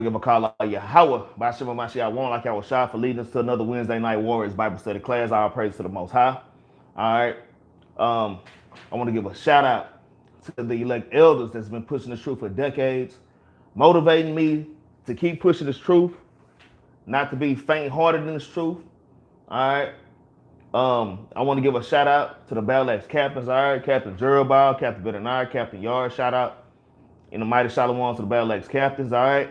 give a call out Yahweh, Bashima Mashiach, one like I was shot for leading us to another Wednesday night Warriors Bible study class. All praise to the Most High. All right. I want to give a shout out to the elect elders that's been pushing this truth for decades, motivating me to keep pushing this truth, not to be faint-hearted in this truth. All right. I want to give a shout out to the Battle Axe captains. All right, Captain Jerubbaal, Captain Benaniyah, Captain Yahri. Shout out in the mighty shalom to the Battle Axe captains. All right.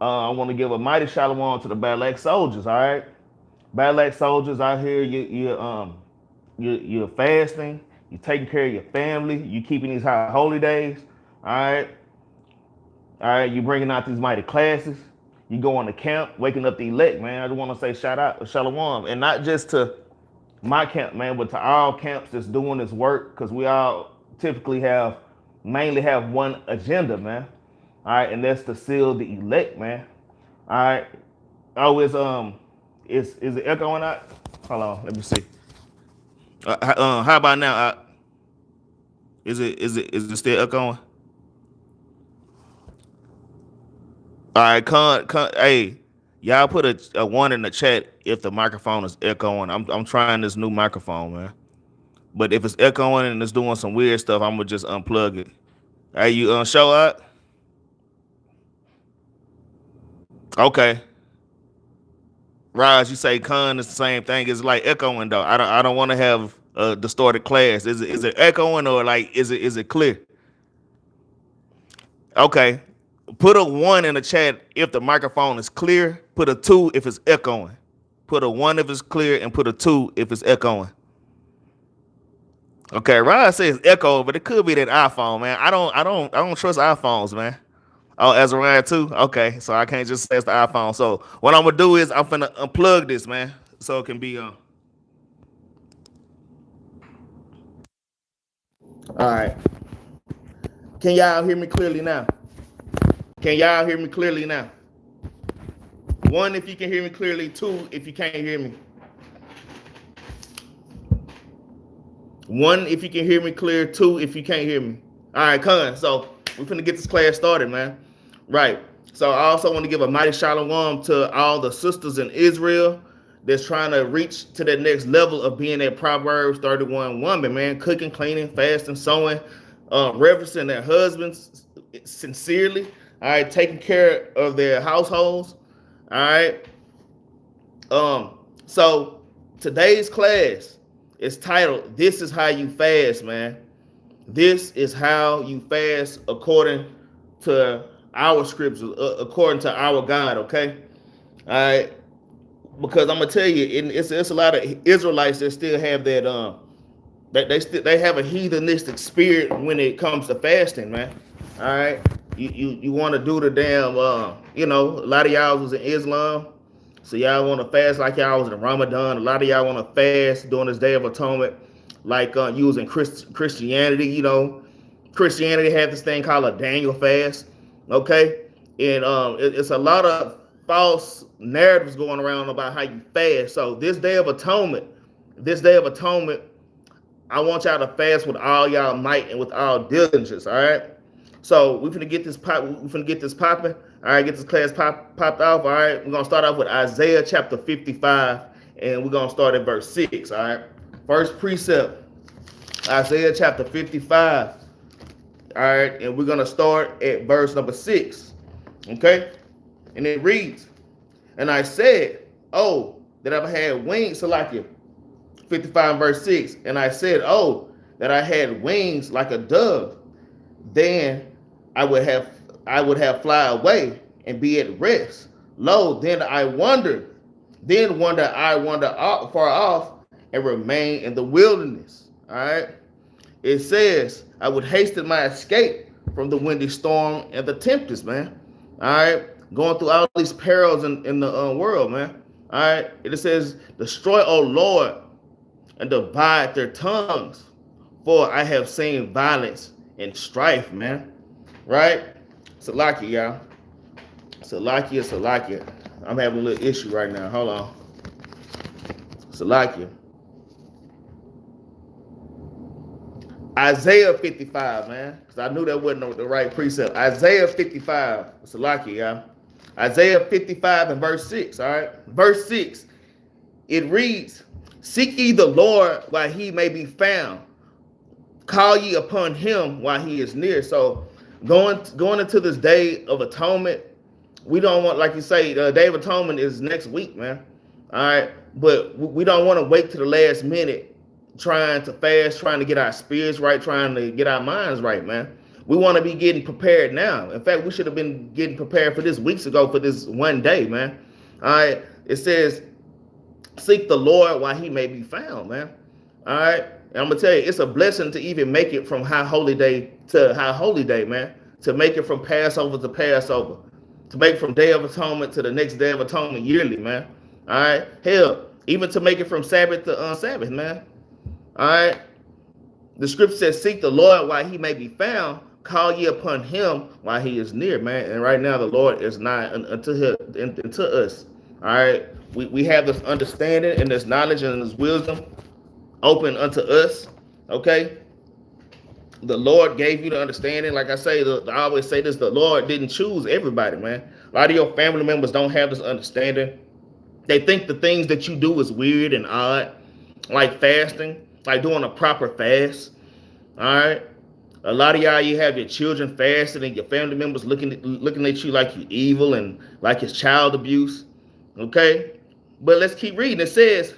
I want to give a mighty shalom to the Battle Axe soldiers. All right, Battle Axe soldiers out here, you're fasting, you're taking care of your family, you keeping these high holy days. All right, you bringing out these mighty classes. You go on the camp, waking up the elect, man. I just want to say shout out, shalom, and not just to my camp, man, but to all camps that's doing this work, because we all typically mainly have one agenda, man. All right, and that's to seal the elect, man. All right. Oh, is it echoing out? Hold on, let me see. How about now? Is it still echoing? All right, hey, y'all put a one in the chat if the microphone is echoing. I'm trying this new microphone, man. But if it's echoing and it's doing some weird stuff, I'm gonna just unplug it. Hey, you show up? Okay. Raj, you say con is the same thing. It's like echoing though. I don't want to have a distorted class. Is it echoing or like is it clear? Okay. Put a one in the chat if the microphone is clear. Put a two if it's echoing. Put a one if it's clear and put a two if it's echoing. Okay, Raj says echo, but it could be that iPhone, man. I don't trust iPhones, man. Oh, Azariah too? Okay, so I can't just say it's the iPhone. So what I'm gonna do is I'm gonna unplug this, man, so it can be All right. Can y'all hear me clearly now? Can y'all hear me clearly now? One, if you can hear me clearly. Two, if you can't hear me. One, if you can hear me clear. Two, if you can't hear me. All right, Con. So we're finna get this class started, man. Right. So I also want to give a mighty shalom to all the sisters in Israel that's trying to reach to that next level of being that Proverbs 31 woman, man. Cooking, cleaning, fasting, sewing, reverencing their husbands sincerely. All right, taking care of their households. All right. So today's class is titled, "This is how you fast, man. This is how you fast according to our scriptures, according to our God," okay? All right. Because I'm gonna tell you, it's a lot of Israelites that still have that they have a heathenistic spirit when it comes to fasting, man. All right. You want to do the damn a lot of y'all was in Islam, so y'all want to fast like y'all was in Ramadan. A lot of y'all want to fast during this Day of Atonement, like using Christianity. Christianity had this thing called a Daniel fast, okay? And it's a lot of false narratives going around about how you fast. So this Day of Atonement, I want y'all to fast with all y'all might and with all diligence. All right. So we're gonna get this popping. All right, get this class popped off. All right. We're gonna start off with Isaiah chapter 55, and we're gonna start at verse 6. All right. First precept, Isaiah chapter 55. All right, and we're gonna start at verse number 6. Okay, and it reads, "And I said, oh, that I had wings," Salakia, 55 verse 6. "And I said, oh, that I had wings like a dove, then I would have fly away and be at rest. Lo, then I wander far off and remain in the wilderness." All right. It says, "I would hasten my escape from the windy storm and the tempest," man. All right. Going through all these perils in the world, man. All right. It says, "Destroy, O Lord, and divide their tongues, for I have seen violence and strife," man. Right? Salakia, y'all. Salakia. I'm having a little issue right now. Hold on. Salakia. Isaiah 55, man. Because I knew that wasn't the right precept. Isaiah 55. Salakia, y'all. Isaiah 55 and verse 6, all right? Verse 6, it reads, seek ye the Lord while he may be found. Call ye upon him while he is near. So going into this day of atonement, we don't want, like you say, Day of Atonement is next week, man. All right, but we don't want to wait to the last minute trying to fast, trying to get our spirits right, trying to get our minds right, man. We want to be getting prepared now. In fact, we should have been getting prepared for this weeks ago for this one day, man. All right, it says, seek the Lord while he may be found, man. All right, and I'm gonna tell you, it's a blessing to even make it from High Holy Day to High Holy Day, man. To make it from Passover to Passover, to make from Day of Atonement to the next Day of Atonement yearly, man. All right, hell, even to make it from Sabbath to Sabbath, man. All right, the scripture says, seek the Lord while he may be found, call ye upon him while he is near, man. And right now the Lord is nigh unto us. All right, we have this understanding and this knowledge and this wisdom open unto us. Okay, the Lord gave you the understanding. Like I say, I always say this, the Lord didn't choose everybody, man. A lot of your family members don't have this understanding. They think the things that you do is weird and odd, like fasting, like doing a proper fast. All right, a lot of y'all, you have your children fasting and your family members looking at you like you're evil and like it's child abuse. Okay, but let's keep reading. It says,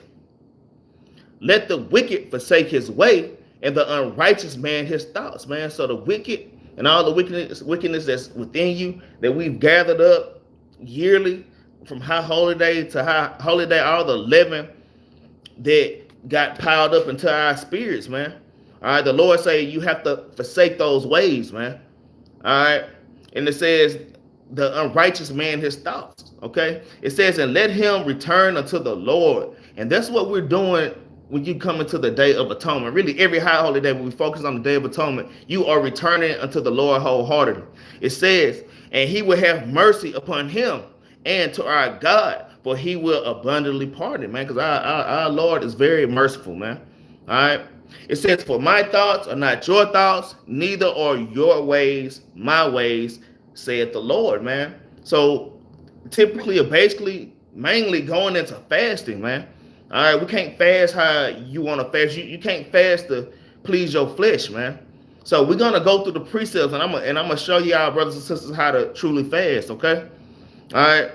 let the wicked forsake his way, and the unrighteous man his thoughts, man. So the wicked and all the wickedness that's within you that we've gathered up yearly from High Holy Day to High Holy Day, all the leaven that got piled up into our spirits, man. All right, the Lord say you have to forsake those ways, man. All right, and it says the unrighteous man his thoughts. Okay, it says, and let him return unto the Lord, and that's what we're doing. When you come into the Day of Atonement, really every High Holy Day, when we focus on the Day of Atonement, you are returning unto the Lord wholeheartedly. It says, and he will have mercy upon him and to our God, for he will abundantly pardon, man, because our Lord is very merciful, man. All right. It says, for my thoughts are not your thoughts, neither are your ways my ways, saith the Lord, man. So typically, or basically, mainly going into fasting, man. All right, we can't fast how you want to fast. You can't fast to please your flesh, man. So we're gonna go through the precepts, and I'm gonna show you, our brothers and sisters, how to truly fast. Okay. All right.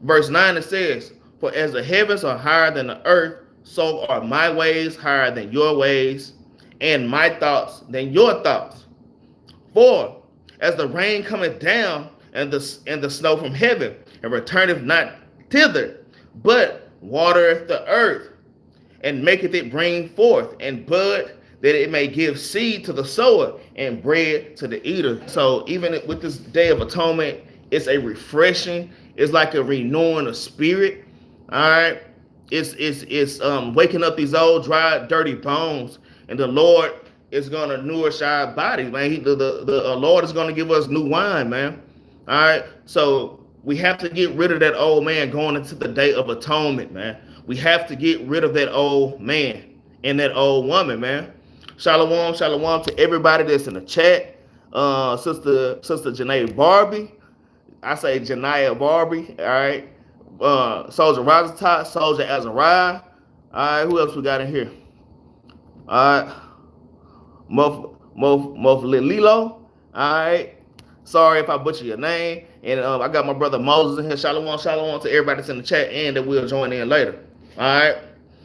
Verse 9, it says, for as the heavens are higher than the earth, so are my ways higher than your ways, and my thoughts than your thoughts. For as the rain cometh down and the snow from heaven, and returneth not thither, but watereth the earth, and maketh it bring forth, and bud, that it may give seed to the sower, and bread to the eater. So even with this Day of Atonement, it's a refreshing, it's like a renewing of spirit. All right, it's waking up these old, dry, dirty bones, and the Lord is gonna nourish our bodies, man. The Lord is gonna give us new wine, man. All right, so we have to get rid of that old man going into the Day of Atonement, man. We have to get rid of that old man and that old woman, man. Shalom, shalom to everybody that's in the chat. Sister Janae Barbie. I say Janiyah Barbie, all right. Soldier Razatah, Soldier Azariah. All right, who else we got in here? All right. Lilo. All right. Sorry if I butcher your name. And I got my brother Moses in here. Shalom, shalom to everybody that's in the chat and that will join in later. All right.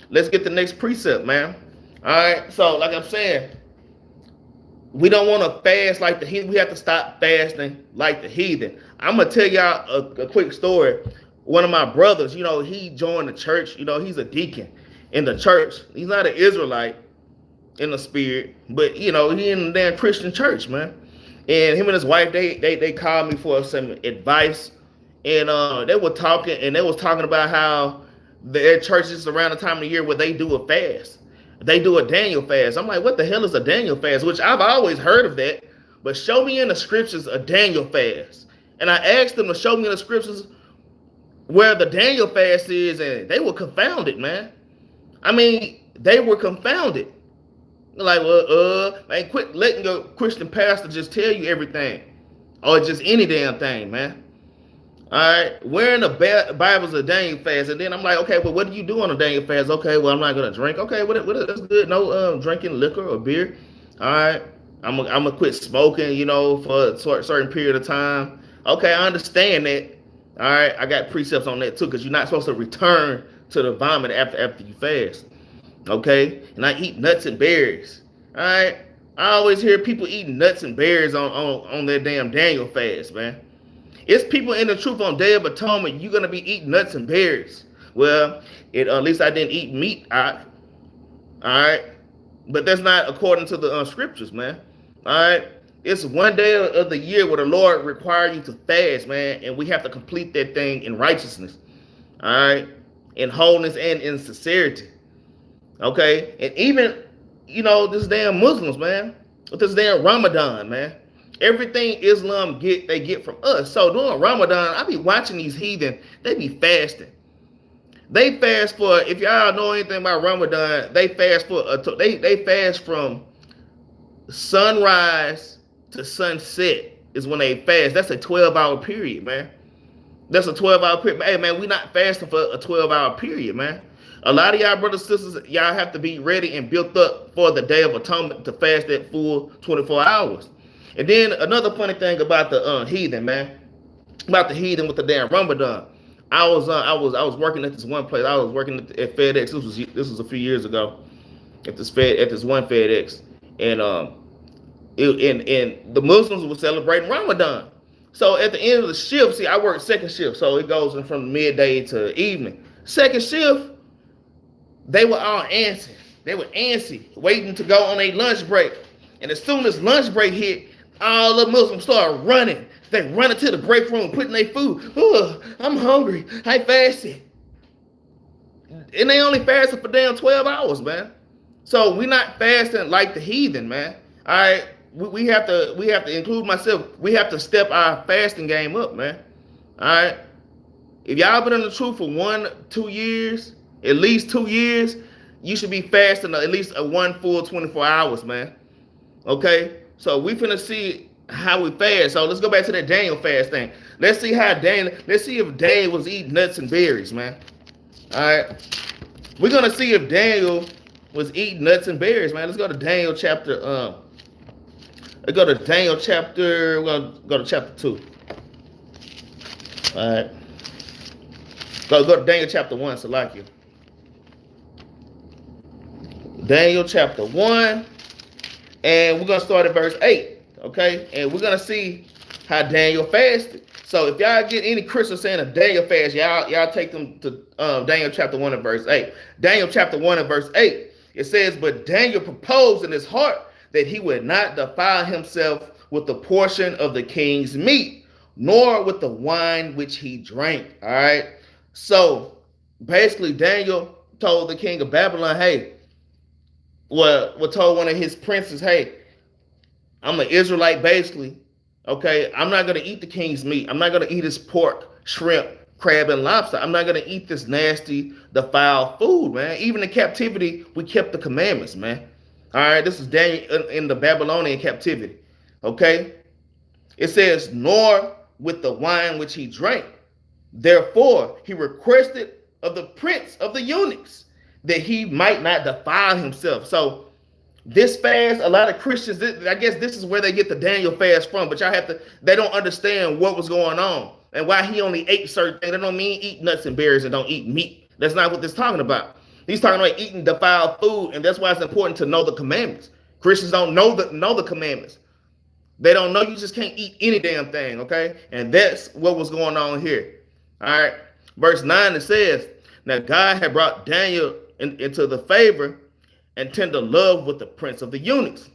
Let's get the next precept, man. All right. So, like I'm saying, we don't want to fast like the heathen. We have to stop fasting like the heathen. I'm going to tell y'all a quick story. One of my brothers, he joined the church. He's a deacon in the church. He's not an Israelite in the spirit, but, he in the damn Christian church, man. And him and his wife, they called me for some advice, and they were talking, and they was talking about how their churches around the time of the year where they do a fast. They do a Daniel fast. I'm like, what the hell is a Daniel fast? Which I've always heard of that, but show me in the scriptures a Daniel fast. And I asked them to show me in the scriptures where the Daniel fast is, and they were confounded, man. I mean, they were confounded. Like, man, quit letting your Christian pastor just tell you everything, or just any damn thing, man. All right, where in the Bible's a Daniel fast? And then I'm like, okay, well, what do you do on a Daniel fast? Okay, well, I'm not gonna drink. Okay, that's good. No drinking liquor or beer. All right, I'm gonna quit smoking, you know, for a certain period of time. Okay, I understand that. All right, I got precepts on that too, because you're not supposed to return to the vomit after you fast. Okay, and I eat nuts and berries. All right, I always hear people eating nuts and berries on their damn Daniel fast, man. It's people in the truth on Day of Atonement. You're gonna be eating nuts and berries. Well, at least I didn't eat meat. All right, but that's not according to the scriptures, man. All right, it's one day of the year where the Lord requires you to fast, man, and we have to complete that thing in righteousness. All right, in wholeness and in sincerity. Okay, and even this damn Muslims, man, with this damn Ramadan, man. Everything Islam they get from us. So during Ramadan, I be watching these heathen. They be fasting. They fast for. If y'all know anything about Ramadan, they fast for. They fast from sunrise to sunset is when they fast. That's a 12-hour period, man. That's a 12-hour period. Hey, man, we not fasting for a 12-hour period, man. A lot of y'all brothers and sisters, y'all have to be ready and built up for the Day of Atonement to fast that full 24 hours. And then another funny thing about the heathen, man, about the heathen with the damn Ramadan. I was working at this one place. I was working at FedEx. This was a few years ago at this one FedEx, and the Muslims were celebrating Ramadan. So at the end of the shift, see, I work second shift, so it goes from midday to evening. Second shift, they were all antsy. They were antsy, waiting to go on a lunch break. And as soon as lunch break hit, all the Muslims started running. They run into the break room, putting their food. Oh, I'm hungry. I fasted. And they only fasted for damn 12 hours, man. So we're not fasting like the heathen, man. All right. We have to include myself. We have to step our fasting game up, man. All right. If y'all been in the truth for 1-2 years, at least 2 years, you should be fasting at least one full 24 hours, man. Okay. So we finna see how we fast. So let's go back to that Daniel fast thing. Let's see if Daniel was eating nuts and berries, man. All right. We're gonna see if Daniel was eating nuts and berries, man. Let's go to Daniel chapter. Let's go to Daniel chapter. We're gonna go to chapter 2. All right. Go to Daniel chapter 1. Salakia. Daniel chapter 1. And we're going to start at verse 8, okay? And we're going to see how Daniel fasted. So if y'all get any Christians saying a Daniel fast, y'all take them to Daniel chapter 1 and verse 8. Daniel chapter 1 and verse 8, it says, but Daniel proposed in his heart that he would not defile himself with the portion of the king's meat, nor with the wine which he drank, all right? So basically Daniel told the king of Babylon, hey, told one of his princes, hey, I'm an Israelite, basically. Okay, I'm not gonna eat the king's meat. I'm not gonna eat his pork, shrimp, crab, and lobster. I'm not gonna eat this nasty, defiled food, man. Even in captivity, we kept the commandments, man. All right, this is Daniel in the Babylonian captivity. Okay, it says, nor with the wine which he drank. Therefore, he requested of the prince of the eunuchs that he might not defile himself. So this fast, a lot of Christians, I guess this is where they get the Daniel fast from, but they don't understand what was going on and why he only ate certain things. That don't mean eat nuts and berries and don't eat meat. That's not what this is talking about. He's talking about eating defiled food, and that's why it's important to know the commandments. Christians don't know the commandments. They don't know you just can't eat any damn thing, okay? And that's what was going on here. All right. Verse 9, it says, now God had brought Daniel into the favor and tender love with the prince of the eunuchs.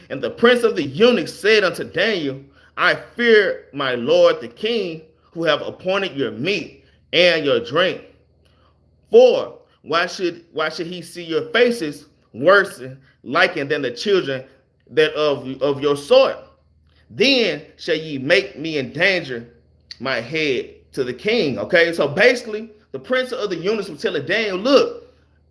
And the prince of the eunuchs said unto Daniel, I fear my lord the king, who have appointed your meat and your drink. For why should he see your faces worse likened than the children that of your sort? Then shall ye make me endanger my head to the king. Okay, so basically the prince of the eunuchs was telling Daniel, look,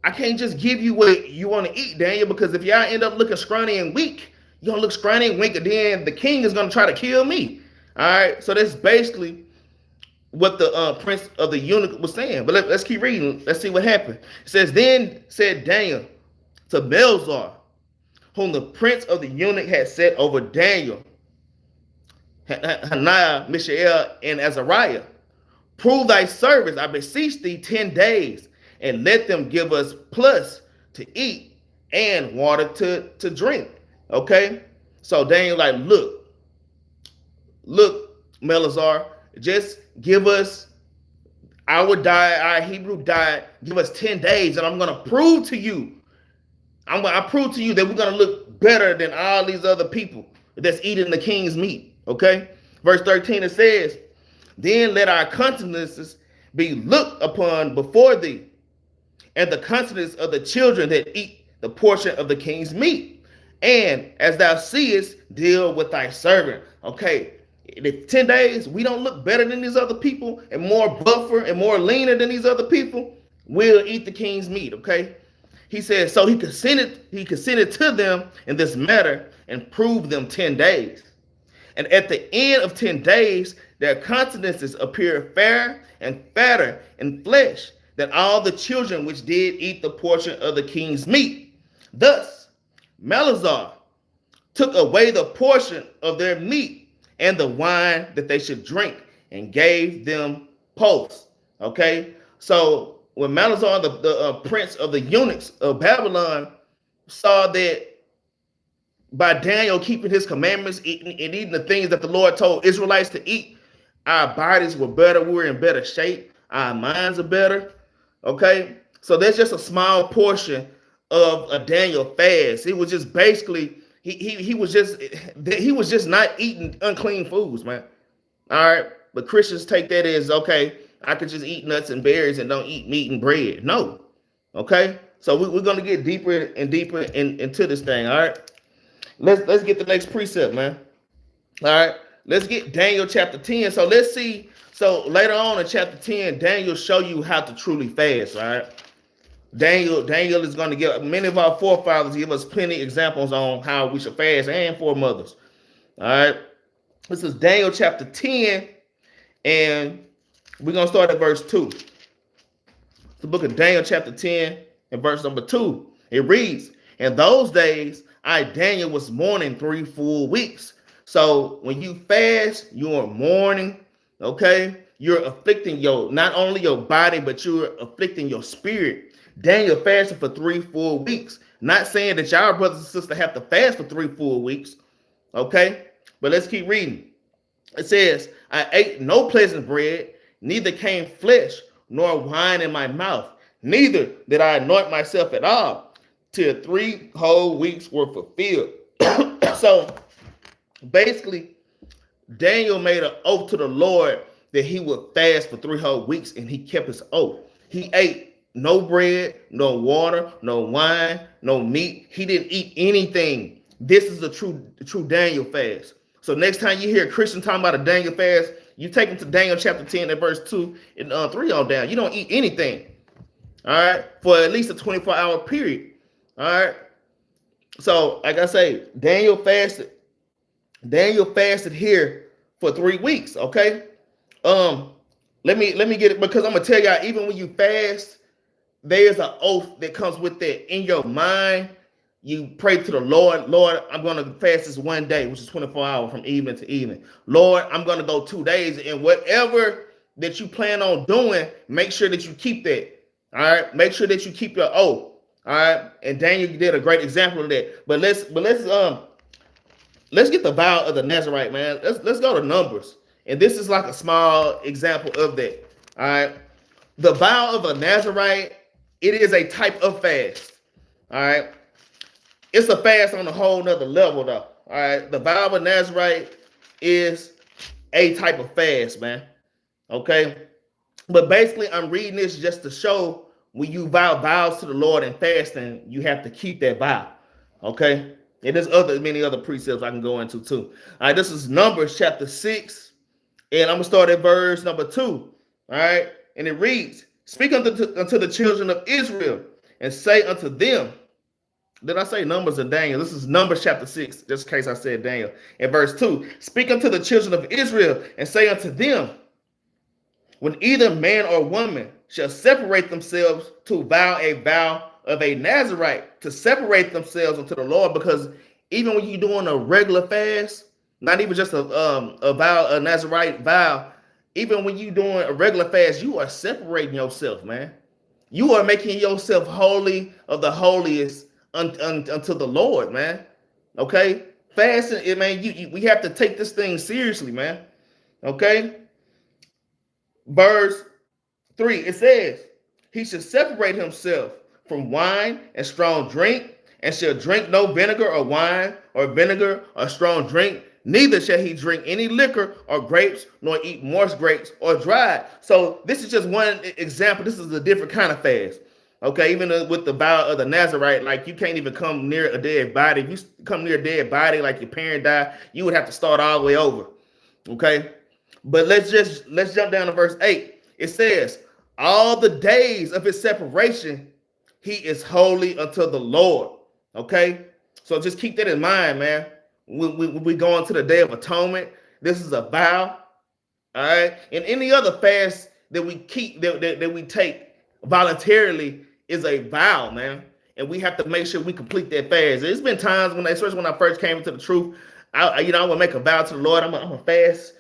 I can't just give you what you want to eat, Daniel, because if y'all end up looking scrawny and weak, you're going to look scrawny and weak, and then the king is going to try to kill me. All right, so that's basically what the prince of the eunuch was saying. But let's keep reading. Let's see what happened. It says, then said Daniel to Melzar, whom the prince of the eunuch had set over Daniel, Hananiah, Mishael, and Azariah, prove thy service, I beseech thee, 10 days, and let them give us plus to eat and water to drink. Okay? So Daniel like, look, Melazar, just give us our diet, our Hebrew diet, give us 10 days, and I'm going to prove to you, I prove to you that we're going to look better than all these other people that's eating the king's meat. Okay? Verse 13, it says, then let our countenances be looked upon before thee, and the countenance of the children that eat the portion of the king's meat. And as thou seest, deal with thy servant. Okay, in 10 days, we don't look better than these other people and more buffer and more leaner than these other people. We'll eat the king's meat. Okay. He says, so he consented to them in this matter and proved them 10 days. And at the end of 10 days, their countenances appear fair and fatter in flesh than all the children which did eat the portion of the king's meat. Thus, Melazar took away the portion of their meat and the wine that they should drink and gave them posts. Okay, so when Melazar, the prince of the eunuchs of Babylon, saw that by Daniel keeping his commandments and eating the things that the Lord told Israelites to eat, our bodies were better. We were in better shape. Our minds are better. Okay, so there's just a small portion of a Daniel fast. It was just basically he was just not eating unclean foods, man. All right, but Christians take that as, okay, I could just eat nuts and berries and don't eat meat and bread. No, okay. So we're gonna get deeper and deeper into this thing. All right, let's get the next precept, man. All right, let's get Daniel chapter 10. So let's see. So later on in chapter 10, Daniel show you how to truly fast. All right. Daniel is going to give many of our forefathers give us plenty of examples on how we should fast and foremothers. All right. This is Daniel chapter 10, and we're going to start at verse 2. The book of Daniel chapter 10 and verse number 2. It reads, in those days, I, Daniel, was mourning 3 full weeks. So when you fast, you are mourning, okay? You're afflicting not only your body, but you're afflicting your spirit. Daniel fasted for 3 full weeks. Not saying that y'all brothers and sisters have to fast for 3 full weeks, okay? But let's keep reading. It says, I ate no pleasant bread, neither came flesh nor wine in my mouth, neither did I anoint myself at all, till 3 whole weeks were fulfilled. So basically, Daniel made an oath to the Lord that he would fast for 3 whole weeks, and he kept his oath. He ate no bread, no water, no wine, no meat. He didn't eat anything. This is a true Daniel fast. So next time you hear a Christian talking about a Daniel fast, you take them to Daniel chapter 10 and verse 2 and 3 on down. You don't eat anything, all right, for at least a 24-hour period, all right? So like I say, Daniel fasted here for 3 weeks, okay? Let me get it, because I'm going to tell y'all, even when you fast, there's an oath that comes with that. In your mind, you pray to the Lord. Lord, I'm going to fast this 1 day, which is 24 hours from evening to evening. Lord, I'm going to go 2 days. And whatever that you plan on doing, make sure that you keep that. All right. Make sure that you keep your oath. All right. And Daniel did a great example of that. But let's get the vow of the Nazarite, man. Let's go to Numbers. And this is like a small example of that. All right. The vow of a Nazarite, it is a type of fast. All right. It's a fast on a whole nother level, though. All right. The vow of a Nazarite is a type of fast, man. Okay. But basically, I'm reading this just to show when you vow vows to the Lord and fasting, you have to keep that vow. Okay. And there's many other precepts I can go into too. All right. This is Numbers chapter 6. And I'm going to start at verse number 2. All right. And it reads, speak unto the children of Israel and say unto them, did I say Numbers or Daniel? This is Numbers chapter 6, just in case I said Daniel. In verse 2, speak unto the children of Israel and say unto them, when either man or woman shall separate themselves to vow a vow of a Nazarite, to separate themselves unto the Lord, because even when you're doing a regular fast, not even just a vow, a Nazarite vow, even when you're doing a regular fast, you are separating yourself, man. You are making yourself holy of the holiest unto the Lord, man. Okay? Fasting, man, we have to take this thing seriously, man. Okay? Verse 3, it says, he should separate himself from wine and strong drink, and shall drink no vinegar or wine or vinegar or strong drink, neither shall he drink any liquor or grapes, nor eat moist grapes or dried. So this is just one example. This is a different kind of fast. Okay, even with the vow of the Nazarite, like you can't even come near a dead body. If you come near a dead body, like your parent died, you would have to start all the way over. Okay, but let's jump down to verse 8. It says, all the days of his separation, he is holy unto the Lord. Okay, so just keep that in mind, man. When we go into the Day of Atonement, this is a vow. All right, and any other fast that we keep, that we take voluntarily, is a vow, man. And we have to make sure we complete that fast. There's been times when, especially when I first came into the truth, I would make a vow to the Lord. I'm gonna fast,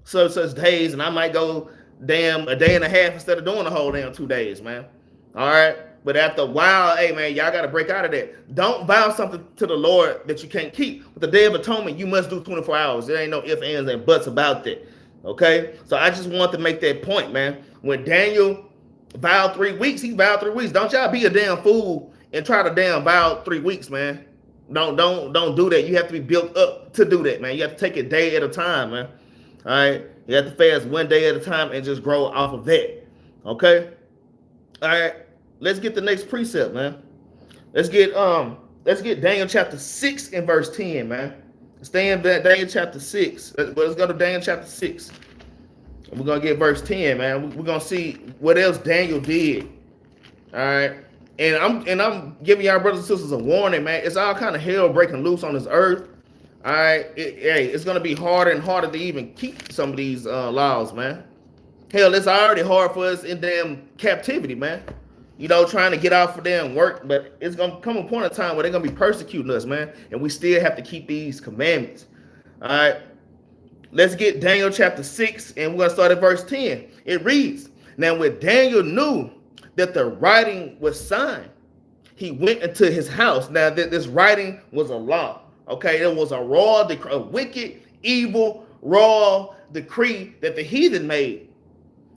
such days, and I might go a day and a half instead of doing the whole damn 2 days, man. All right. But after a while, hey, man, y'all got to break out of that. Don't vow something to the Lord that you can't keep. With the Day of Atonement, you must do 24 hours. There ain't no ifs, ands, and buts about that. Okay? So I just want to make that point, man. When Daniel vowed 3 weeks, he vowed 3 weeks. Don't y'all be a damn fool and try to damn vow 3 weeks, man. Don't do that. You have to be built up to do that, man. You have to take it day at a time, man. All right? You have to fast 1 day at a time and just grow off of that. Okay? All right. Let's get the next precept, man. Let's get Daniel chapter 6 and verse 10, man. Stay in Daniel chapter 6. Let's go to Daniel chapter 6. We're gonna get verse 10, man. We're gonna see what else Daniel did. All right. And I'm giving y'all brothers and sisters a warning, man. It's all kind of hell breaking loose on this earth. All right. It's gonna be harder and harder to even keep some of these laws, man. Hell, it's already hard for us in damn captivity, man. Trying to get out for damn work, but it's gonna come a point in time where they're gonna be persecuting us, man, and we still have to keep these commandments. All right, let's get Daniel chapter 6, and we're gonna start at verse 10. It reads, now when Daniel knew that the writing was signed, he went into his house. Now this writing was a law. Okay, it was a wicked, evil, raw decree that the heathen made,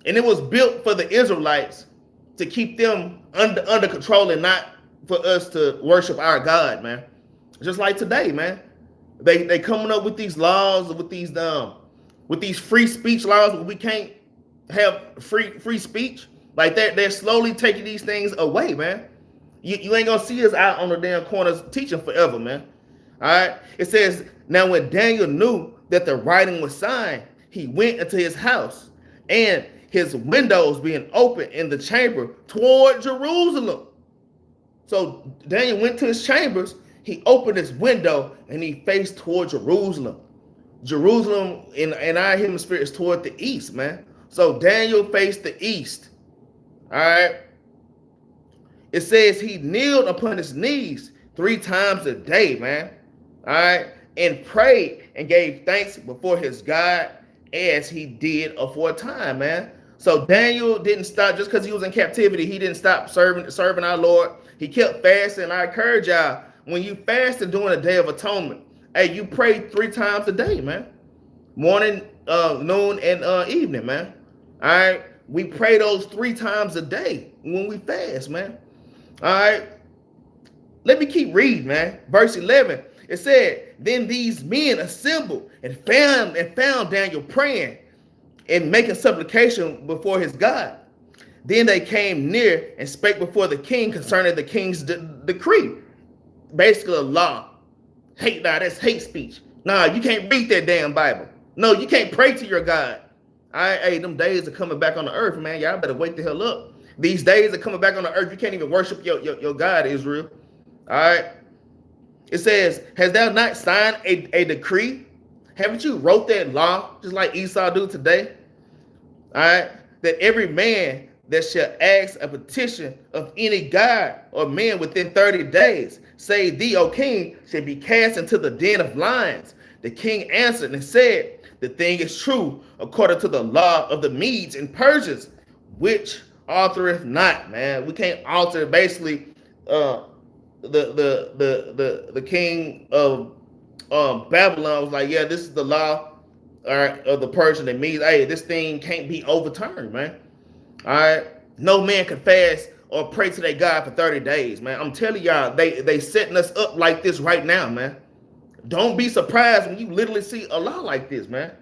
and it was built for the Israelites to keep them under control and not for us to worship our God, man. Just like today, man. They coming up with these laws, with these free speech laws where we can't have free speech. Like they're slowly taking these things away, man. You ain't gonna see us out on the damn corners teaching forever, man. All right. It says, now when Daniel knew that the writing was signed, he went into his house, and his windows being open in the chamber toward Jerusalem. So Daniel went to his chambers, he opened his window, and he faced toward Jerusalem. Jerusalem in our hemisphere is toward the east, man. So Daniel faced the east. All right. It says he kneeled upon his knees 3 times a day, man. All right. And prayed and gave thanks before his God as he did aforetime, man. So Daniel didn't stop just because he was in captivity. He didn't stop serving our Lord. He kept fasting. I encourage y'all, when you fast and doing a Day of Atonement, hey, you pray 3 times a day, man. Morning, noon, and evening, man. All right. We pray those 3 times a day when we fast, man. All right. Let me keep reading, man. Verse 11. It said, then these men assembled and found Daniel praying and making supplication before his God. Then they came near and spake before the king concerning the king's decree. Basically a law. That's hate speech. Nah, you can't read that damn Bible. No, you can't pray to your God. Hey, them days are coming back on the earth, man. Y'all better wake the hell up. These days are coming back on the earth. You can't even worship your God, Israel. All right. It says, has thou not signed a decree? Haven't you wrote that law just like Esau do today? All right, that every man that shall ask a petition of any god or man within 30 days, say thee, O king, shall be cast into the den of lions. The king answered and said, the thing is true, according to the law of the Medes and Persians, which altereth not, man. We can't alter basically the king of Babylon was like, yeah, this is the law, all right, of the Persian that means, hey, this thing can't be overturned, man. All right, no man can fast or pray to their God for 30 days, man. I'm telling y'all, they setting us up like this right now, man. Don't be surprised when you literally see a law like this, man.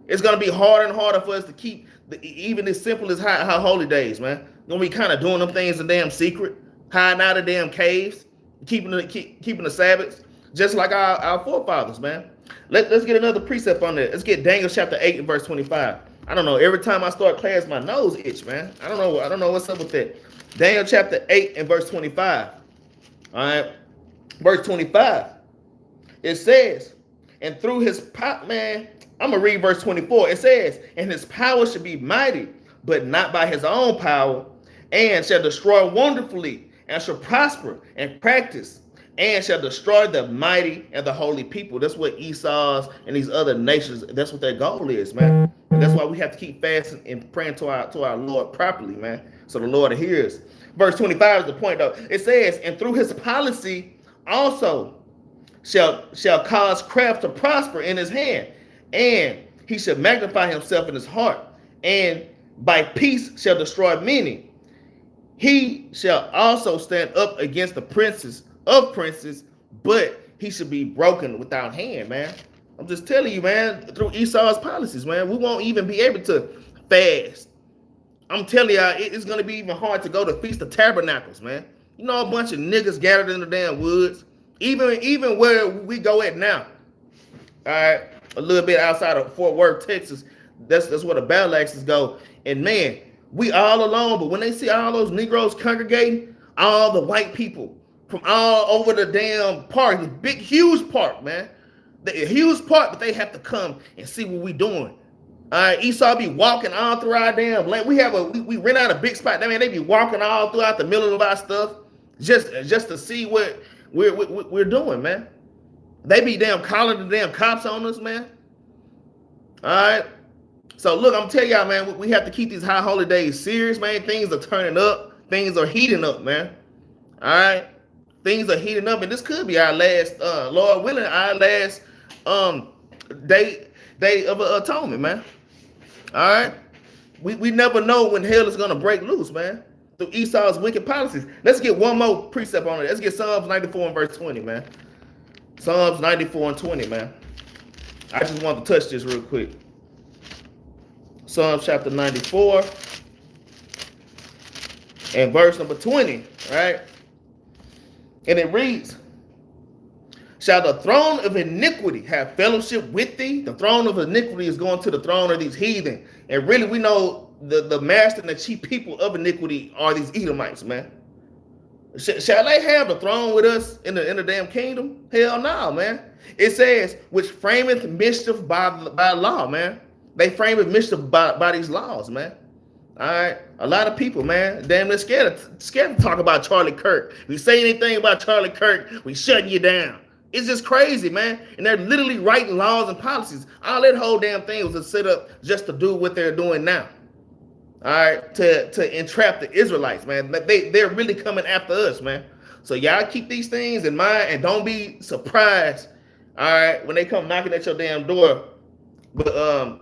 It's gonna be harder and harder for us to keep even as simple as high holy days, man. Gonna be kind of doing them things in damn secret, hiding out of damn caves, keeping the Sabbaths, just like our forefathers, man. Let's get another precept on that. Let's get Daniel chapter 8 and verse 25. I don't know. Every time I start class, my nose itch, man. I don't know what's up with that. Daniel chapter 8 and verse 25. All right, verse 25. It says, and through his power, man. I'm gonna read verse 24. It says, and his power should be mighty, but not by his own power, and shall destroy wonderfully, and shall prosper and practice, and shall destroy the mighty and the holy people. That's what Esau's and these other nations, that's what their goal is, man. And that's why we have to keep fasting and praying to our Lord properly, man, so the Lord hears. Verse 25 is the point, though. It says, and through his policy also shall cause craft to prosper in his hand, and he shall magnify himself in his heart, and by peace shall destroy many. He shall also stand up against the princes of princes, but he should be broken without hand, man. I'm just telling you, man, through Esau's policies, man, we won't even be able to fast. I'm telling y'all, it's going to be even hard to go to Feast of Tabernacles, man. You know, a bunch of niggas gathered in the damn woods, even where we go at now. All right, a little bit outside of Fort Worth, Texas. That's where the Battle Axes go. And man, we all alone, but when they see all those Negroes congregating, all the white people from all over the damn park, the big, huge park, man. The huge park, but they have to come and see what we doing. All right, Esau be walking all through our damn land. We rent out a big spot. I mean, they be walking all throughout the middle of our stuff just to see what we're doing, man. They be damn calling the damn cops on us, man. All right. So look, I'm telling y'all, man, we have to keep these high holy days serious, man. Things are turning up. Things are heating up, man. All right. Things are heating up, and this could be our last, Lord willing, our last day of atonement, man. All right. We never know when hell is gonna break loose, man. Through Esau's wicked policies. Let's get one more precept on it. Let's get Psalms 94 and verse 20, man. Psalms 94 and 20, man. I just want to touch this real quick. Psalms chapter 94 and verse number 20, right? And it reads, shall the throne of iniquity have fellowship with thee? The throne of iniquity is going to the throne of these heathen. And really, we know the master and the chief people of iniquity are these Edomites, man. Shall they have the throne with us in the damn kingdom? Hell no, man. It says, which frameth mischief by law, man. They frame mischief by these laws, man. All right. A lot of people, man, damn, they're scared to talk about Charlie Kirk. If you say anything about Charlie Kirk, we shutting you down. It's just crazy, man. And they're literally writing laws and policies. All that whole damn thing was a set up just to do what they're doing now. All right, to entrap the Israelites, man. They're really coming after us, man. So y'all keep these things in mind and don't be surprised, all right, when they come knocking at your damn door. But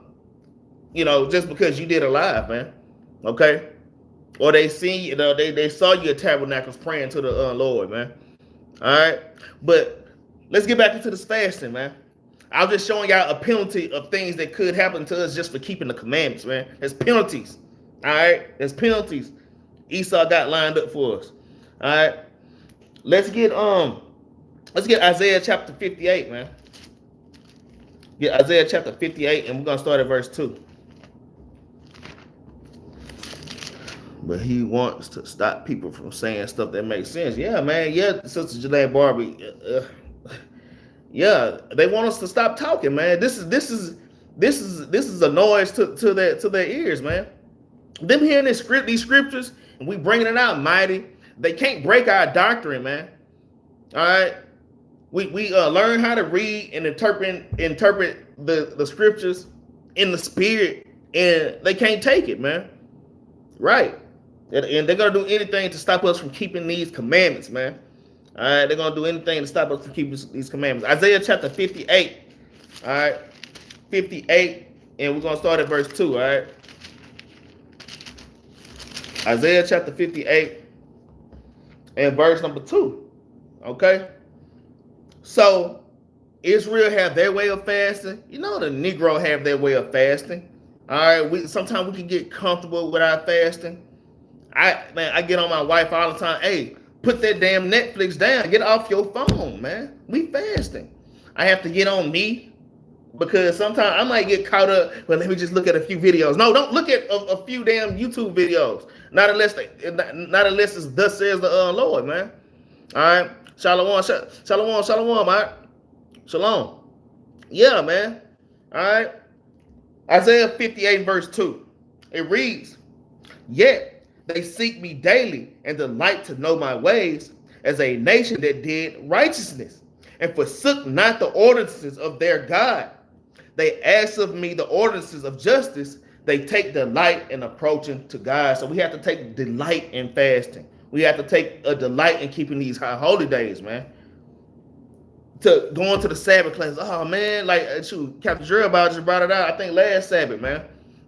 you know, just because you did a live, man. Okay? Or they see, you know, they saw you at Tabernacles praying to the Lord, man. All right. But let's get back into this fasting, man. I was just showing y'all a penalty of things that could happen to us just for keeping the commandments, man. There's penalties. All right, there's penalties Esau got lined up for us. All right, let's get Isaiah chapter 58, man. Get Isaiah chapter 58, and we're gonna start at verse 2. But he wants to stop people from saying stuff that makes sense. Yeah, man. Yeah, Sister Janae Barbie. Yeah, they want us to stop talking, man. This is a noise to their ears, man. Them hearing these scriptures, and we bringing it out mighty, they can't break our doctrine, man. All right? We learn how to read and interpret the scriptures in the spirit, and they can't take it, man. Right? And they're gonna do anything to stop us from keeping these commandments, man. All right, they're gonna do anything to stop us from keeping these commandments. Isaiah chapter 58. All right, 58, and we're gonna start at verse 2. All right, Isaiah chapter 58 and verse number 2. Okay, so Israel have their way of fasting. You know, the Negro have their way of fasting. All right, sometimes we can get comfortable with our fasting. I get on my wife all the time. Hey, put that damn Netflix down. Get off your phone, man. We fasting. I have to get on me because sometimes I might get caught up. Well, let me just look at a few videos. No, don't look at a few damn YouTube videos. Not unless it's thus says the Lord, man. All right. Shalom, all right. Shalom. Yeah, man. All right. Isaiah 58 verse 2. It reads, "Yet they seek me daily and delight to know my ways, as a nation that did righteousness and forsook not the ordinances of their God. They ask of me the ordinances of justice. They take delight in approaching to God." So we have to take delight in fasting. We have to take a delight in keeping these high holy days, man. To going to the Sabbath class. Oh man, like shoot, Captain Jerubbaal just brought it out. I think last Sabbath, man.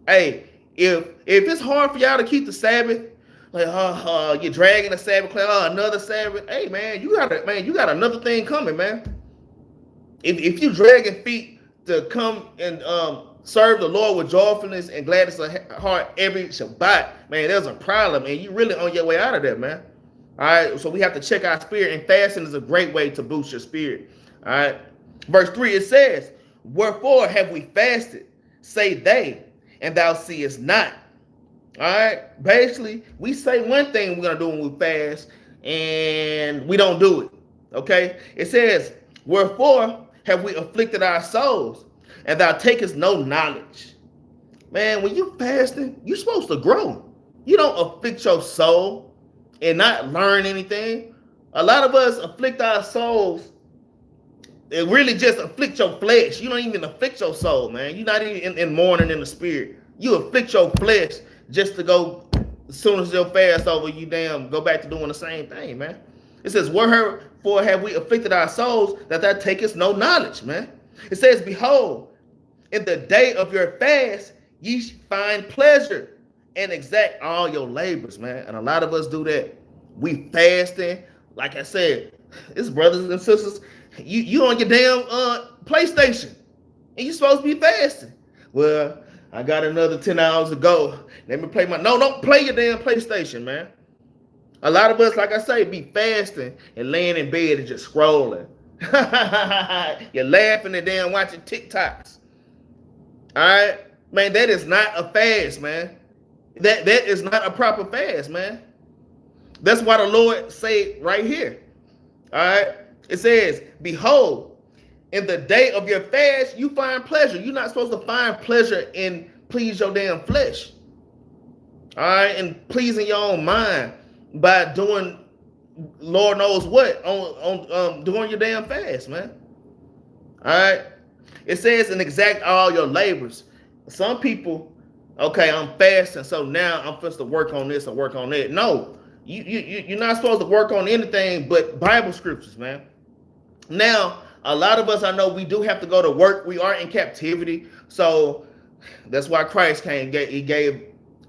Hey, if it's hard for y'all to keep the Sabbath, like you're dragging the Sabbath class, another Sabbath. Hey man, you got another thing coming, man. If you dragging feet to come and serve the Lord with joyfulness and gladness of heart every Shabbat, man, there's a problem, and you really on your way out of that, man. All right, so we have to check our spirit, and fasting is a great way to boost your spirit. All right, verse 3, it says, "Wherefore have we fasted, say they, and thou seest not." All right, basically, we say one thing we're gonna do when we fast, and we don't do it. Okay, it says, "Wherefore have we afflicted our souls, and thou takest no knowledge." Man, when you fasting, you're supposed to grow. You don't afflict your soul and not learn anything. A lot of us afflict our souls. It really just afflict your flesh. You don't even afflict your soul, man. You're not even in mourning in the spirit. You afflict your flesh just to go, as soon as your fast over, you go back to doing the same thing, man. It says, "Wherefore have we afflicted our souls, that thou takest no knowledge," man. It says, "Behold, in the day of your fast, ye find pleasure and exact all your labors," man. And a lot of us do that. We fasting, like I said, it's brothers and sisters. You on your damn PlayStation, and you supposed to be fasting. Well, I got another 10 hours to go. Let me play No, don't play your damn PlayStation, man. A lot of us, like I say, be fasting and laying in bed and just scrolling. You're laughing and then watching TikToks. All right, man, that is not a fast, man. That is not a proper fast, man. That's why the Lord say right here. All right, it says, "Behold, in the day of your fast, you find pleasure." You're not supposed to find pleasure in please your damn flesh. All right, and pleasing your own mind by doing Lord knows what on doing your damn fast, man. All right, it says, "And exact all your labors." Some people, okay, I'm fasting, so now I'm supposed to work on this and work on that. No, you're not supposed to work on anything but Bible scriptures, man. Now, a lot of us, I know we do have to go to work. We are in captivity. So that's why Christ came. He gave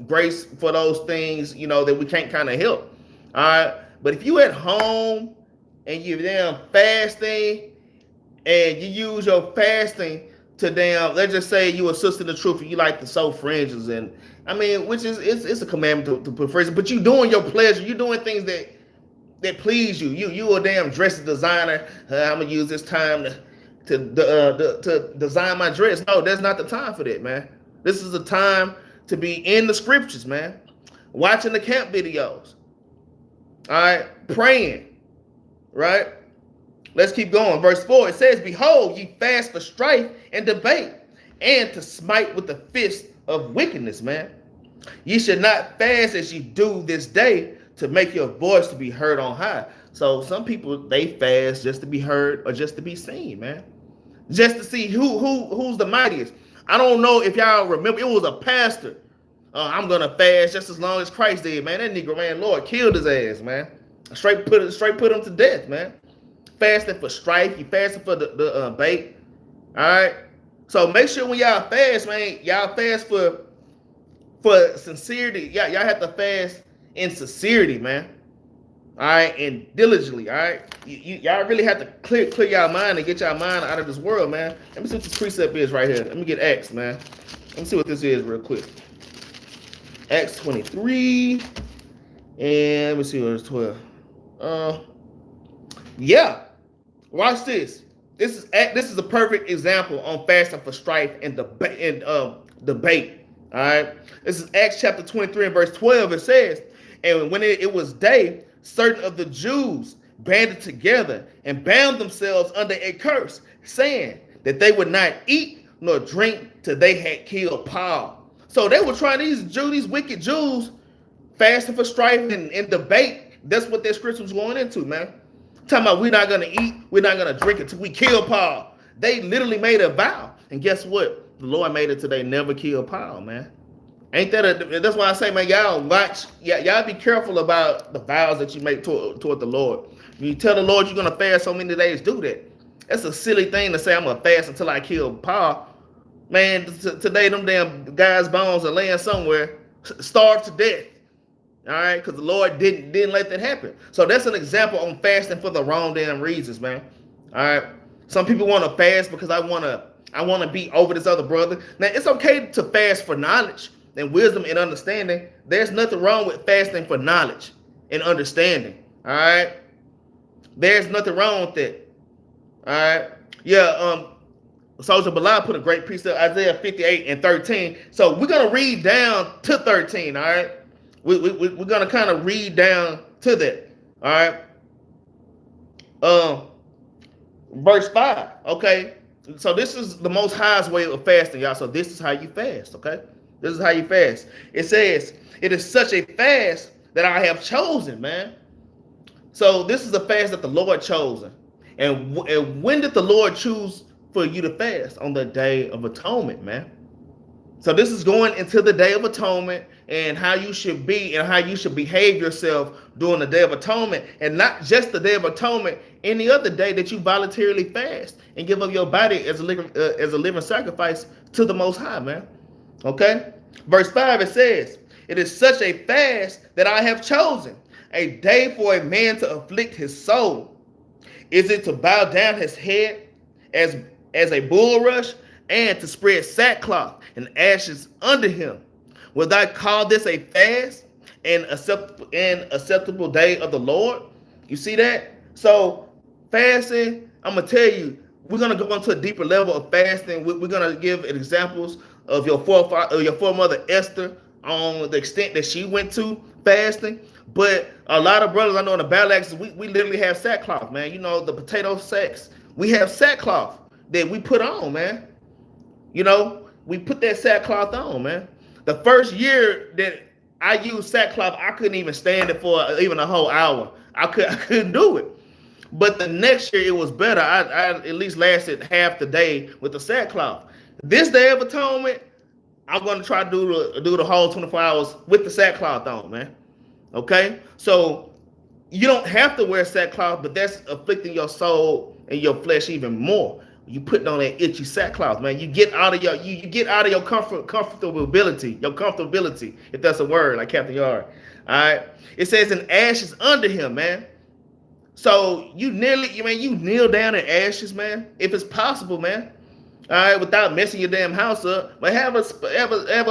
grace for those things, that we can't kind of help. All right. But if you at home and you're damn fasting and you use your fasting to let's just say you a sister in the truth and you like to sew fringes, and I mean, which is it's a commandment to put fringes, but you doing your pleasure. You're doing things that please you. You a damn dress designer. I'm gonna use this time to design my dress. No, that's not the time for that, man. This is the time to be in the scriptures, man. Watching the camp videos. All right, praying. Right. Let's keep going. Verse 4. It says, "Behold, ye fast for strife and debate, and to smite with the fist of wickedness," man. Ye should not fast as ye do this day to make your voice to be heard on high. So some people, they fast just to be heard or just to be seen, man. Just to see who's the mightiest. I don't know if y'all remember, it was a pastor. I'm gonna fast just as long as Christ did, man. That nigga, man, Lord killed his ass, man. Straight put him to death, man. Fasting for strife, you fasting for the bait. All right. So make sure when y'all fast, man, y'all fast for sincerity. Y'all have to fast in sincerity, man. All right, and diligently. All right, y'all really have to clear y'all mind and get y'all mind out of this world, man. Let me see what this precept is right here. Let me get Acts, man. Let me see what this is real quick. Acts 23, and let me see what it's 12. Yeah. Watch this. This is a perfect example on fasting for strife and debate. All right. This is Acts chapter 23 and verse 12. It says, and when it was day, certain of the Jews banded together and bound themselves under a curse, saying that they would not eat nor drink till they had killed Paul. So they were trying, these wicked Jews, fasting for strife and debate. That's what their scripture was going into, man. Talking about we're not going to eat, we're not going to drink until we kill Paul. They literally made a vow. And guess what? The Lord made it till they never kill Paul, man. Ain't that that's why I say, man, y'all watch, y'all be careful about the vows that you make toward the Lord. When you tell the Lord you're going to fast so many days, do that. That's a silly thing to say, I'm going to fast until I kill Paul. Man, today them damn guys' bones are laying somewhere, starved to death. All right, because the Lord didn't let that happen. So that's an example on fasting for the wrong damn reasons, man. All right. Some people want to fast because I want to be over this other brother. Now, it's okay to fast for knowledge and wisdom and understanding. There's nothing wrong with fasting for knowledge and understanding. All right. There's nothing wrong with that. All right. Yeah. Soldier Bilal put a great precept, Isaiah 58 and 13. So we're gonna read down to 13. All right. We're gonna kind of read down to that. All right. Verse 5. Okay. So this is the most highest way of fasting, y'all. So this is how you fast. Okay. This is how you fast. It says, it is such a fast that I have chosen, man. So this is a fast that the Lord chosen. And when did the Lord choose for you to fast? On the Day of Atonement, man. So this is going into the Day of Atonement and how you should be and how you should behave yourself during the Day of Atonement, and not just the Day of Atonement, any other day that you voluntarily fast and give up your body as a living sacrifice to the Most High, man. Okay? Verse 5, it says, it is such a fast that I have chosen, a day for a man to afflict his soul. Is it to bow down his head as a bulrush, and to spread sackcloth and ashes under him? Will I call this a fast and acceptable day of the Lord? You see that? So fasting, I'm gonna tell you, we're gonna go into a deeper level of fasting. We're gonna give examples of your foremother Esther on the extent that she went to fasting. But a lot of brothers I know in the Battle Axes, we literally have sackcloth, man. You know, the potato sacks. We have sackcloth that we put on, man. You know, we put that sackcloth on, man. The first year that I used sackcloth, I couldn't even stand it for even a whole hour. I couldn't do it. But the next year it was better. I at least lasted half the day with the sackcloth. This Day of Atonement, I'm going to try to do the whole 24 hours with the sackcloth on, man. Okay? So you don't have to wear sackcloth, but that's afflicting your soul and your flesh even more. You putting on that itchy sackcloth, man. You get out of your comfortability, if that's a word, like Captain Yahri. All right. It says in ashes under him, man. So you kneel down in ashes, man, if it's possible, man. All right, without messing your damn house up, but have a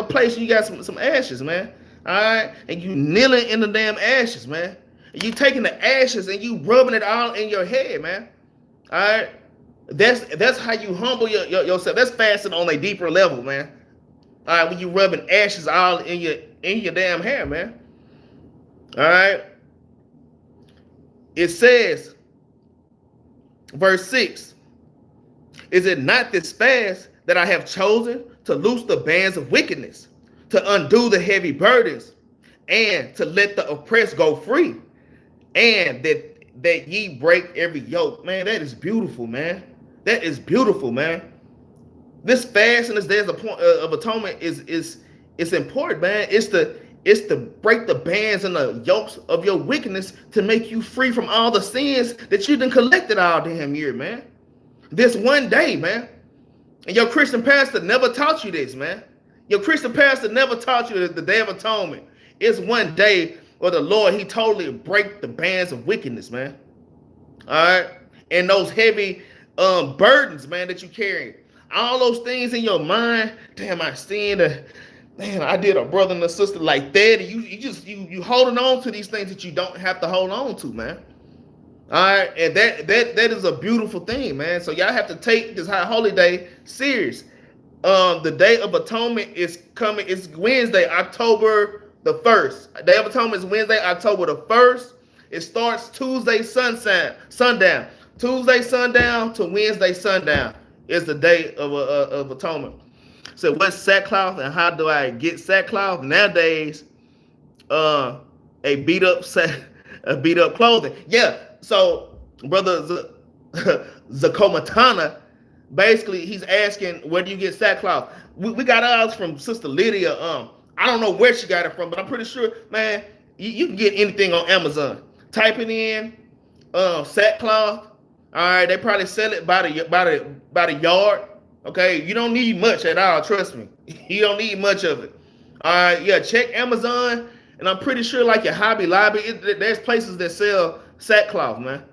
place where you got some ashes, man. All right, and you kneeling in the damn ashes, man. And you taking the ashes and you rubbing it all in your head, man. All right. That's how you humble yourself. That's fasting on a deeper level, man. All right, when you rubbing ashes all in your damn hair, man. All right. It says, verse 6, is it not this fast that I have chosen to loose the bands of wickedness, to undo the heavy burdens, and to let the oppressed go free, and that ye break every yoke. Man, that is beautiful, man. That is beautiful, man. This fast and this day of atonement is important, man. It's to break the bands and the yokes of your wickedness, to make you free from all the sins that you done collected all damn year, man. This one day, man. And your Christian pastor never taught you this, man. Your Christian pastor never taught you that the Day of Atonement is one day where the Lord, he totally break the bands of wickedness, man. All right? And those heavy burdens, man, that you carry. All those things in your mind. Damn, I sinned. Man, I did a brother and a sister like that. And you holding on to these things that you don't have to hold on to, man. All right, and that is a beautiful thing, man. So y'all have to take this high holy day serious. The Day of Atonement is coming. It's Wednesday, October the 1st. Day of Atonement is Wednesday, October the 1st. It starts Tuesday sundown. Tuesday sundown to Wednesday sundown is the Day of Atonement. So what's sackcloth and how do I get sackcloth? Nowadays, a beat up clothing. Yeah. So brother Zakomatana, basically he's asking, where do you get sackcloth? We got ours from Sister Lydia. I don't know where she got it from, but I'm pretty sure, man, you can get anything on Amazon. Type it in, sackcloth. All right, they probably sell it by the yard. Okay, you don't need much at all. Trust me, you don't need much of it. All right, yeah, check Amazon, and I'm pretty sure like your Hobby Lobby, there's places that sell sackcloth, man.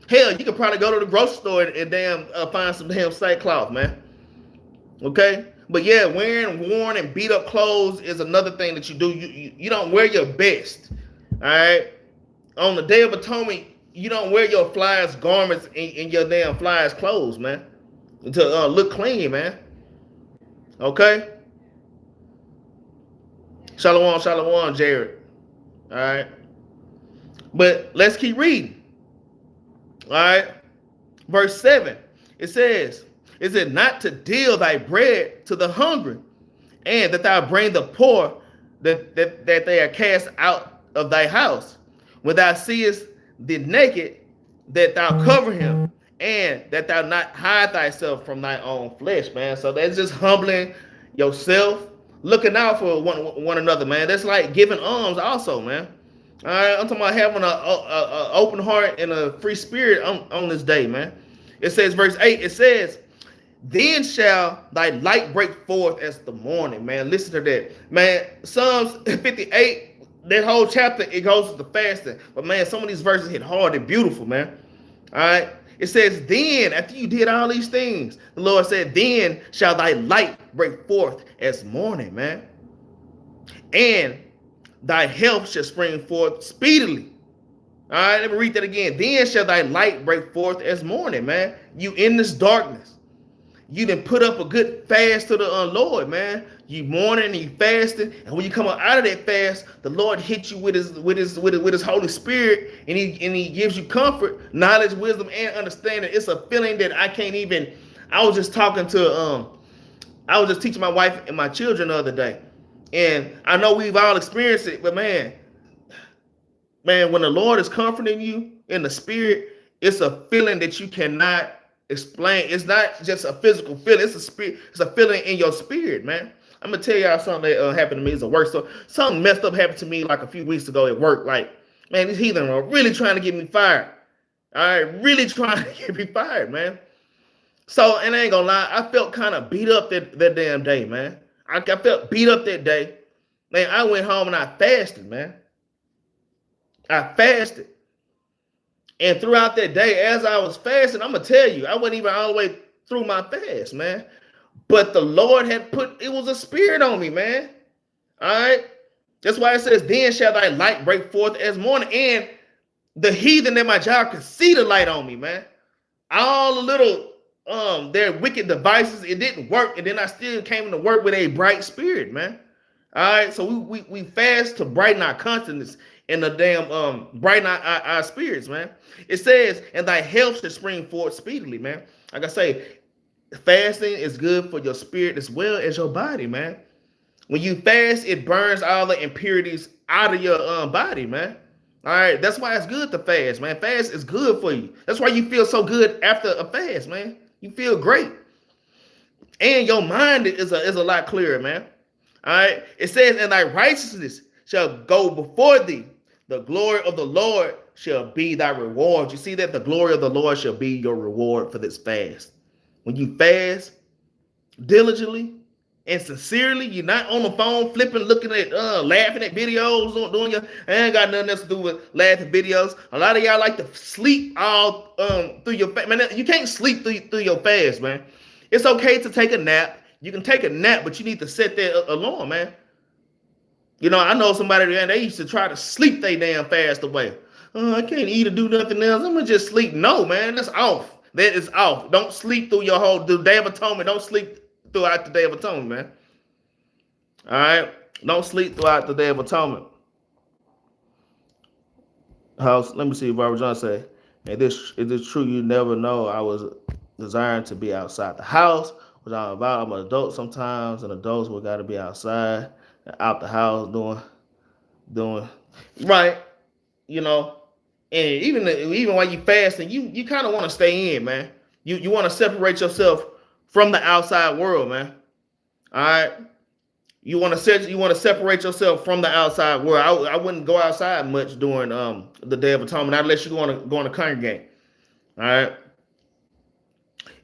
Hell, you could probably go to the grocery store and find some damn sackcloth, man. Okay, but yeah, wearing worn and beat up clothes is another thing that you do. You don't wear your best. All right, on the Day of Atonement, you don't wear your flyers garments in your damn flyers clothes, man, to look clean, man. Okay. Shalom, Jared. All right. But let's keep reading. All right. Verse 7. It says, is it not to deal thy bread to the hungry, and that thou bring the poor that they are cast out of thy house? When thou seest the naked, that thou cover him, and that thou not hide thyself from thy own flesh, man. So that's just humbling yourself, looking out for one another, man. That's like giving alms also, man. All right, I'm talking about having an open heart and a free spirit on this day, man. It says, verse 8, it says, then shall thy light break forth as the morning, man. Listen to that, man. Psalms 58, that whole chapter, it goes to the fasting. But, man, some of these verses hit hard and beautiful, man. All right. It says, then, after you did all these things, the Lord said, then shall thy light break forth as morning, man. And thy health shall spring forth speedily. All right, let me read that again. Then shall thy light break forth as morning, man. You in this darkness. You done put up a good fast to the Lord, man. You mourning and you fasting, and when you come out of that fast, the Lord hits you with his Holy Spirit, and he gives you comfort, knowledge, wisdom, and understanding. It's a feeling that I can't even. I was just teaching my wife and my children the other day, and I know we've all experienced it, but man, when the Lord is comforting you in the spirit, it's a feeling that you cannot explain. It's not just a physical feeling. It's a spirit. It's a feeling in your spirit, man. I'm gonna tell y'all something that happened to me as a work. So something messed up happened to me like a few weeks ago at work. Like, man, these heathen are really trying to get me fired. All right, really trying to get me fired, man. So, and I ain't gonna lie, I felt kind of beat up that damn day, man. I felt beat up that day. Man, I went home and I fasted, man. I fasted. And throughout that day, as I was fasting, I'm going to tell you, I wasn't even all the way through my fast, man. But the Lord had it was a spirit on me, man. All right. That's why it says, then shall thy light break forth as morning. And the heathen at my job could see the light on me, man. All the little, their wicked devices, it didn't work. And then I still came to work with a bright spirit, man. All right. So we fast to brighten our consciousness and the damn brighten our spirits, man. It says, and thy health should spring forth speedily, man. Like I say, fasting is good for your spirit as well as your body, man. When you fast, it burns all the impurities out of your body, man. All right, that's why it's good to fast, man. Fast is good for you. That's why you feel so good after a fast, man. You feel great, and your mind is a lot clearer, man. All right, it says, "And thy righteousness shall go before thee; the glory of the Lord shall be thy reward." You see that the glory of the Lord shall be your reward for this fast. When you fast diligently and sincerely, you're not on the phone flipping, looking at, laughing at videos, doing your. I ain't got nothing else to do with laughing videos. A lot of y'all like to sleep all through your fast. Man, you can't sleep through your fast, man. It's okay to take a nap. You can take a nap, but you need to set that alarm, man. You know, I know somebody, man, they used to try to sleep they damn fast away. Oh, I can't eat or do nothing else. I'm gonna just sleep. No, man, that's off. That is off. Don't sleep through the Day of Atonement. Don't sleep throughout the Day of Atonement, man. All right? Don't sleep throughout the Day of Atonement. Let me see if Barbara John say, "It is true you never know I was desiring to be outside the house, which I'm about. I'm an adult sometimes, and adults will got to be outside, out the house doing right, you know." And even while you fasting, you kind of want to stay in, man. You want to separate yourself from the outside world, man. All right. You want to separate yourself from the outside world. I wouldn't go outside much during the Day of Atonement, not unless you're going to congregate. All right.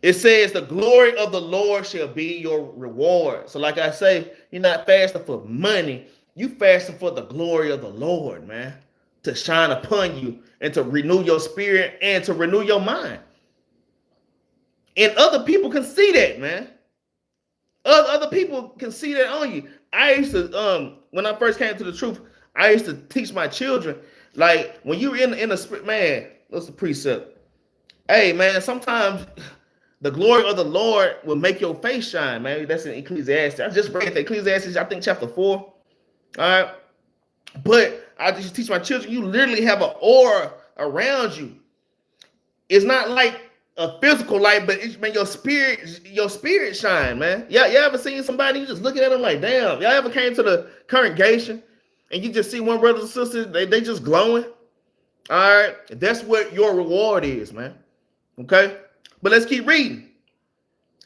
It says the glory of the Lord shall be your reward. So, like I say, you're not fasting for money. You fasting for the glory of the Lord, man, to shine upon you and to renew your spirit and to renew your mind. And other people can see that, man. Other people can see that on you. I used to, when I first came to the truth, I used to teach my children, like, when you're in the spirit, man, what's the precept? Hey, man, sometimes the glory of the Lord will make your face shine, man. That's in Ecclesiastes. I just read the Ecclesiastes, I think chapter 4. All right. But I just teach my children, you literally have an aura around you. It's not like a physical light, but it's, man, your spirit shine, man. Yeah, you ever seen somebody, you just looking at them like, damn. Y'all ever came to the congregation and you just see one brother or sister, they just glowing? All right. That's what your reward is, man. Okay. But let's keep reading.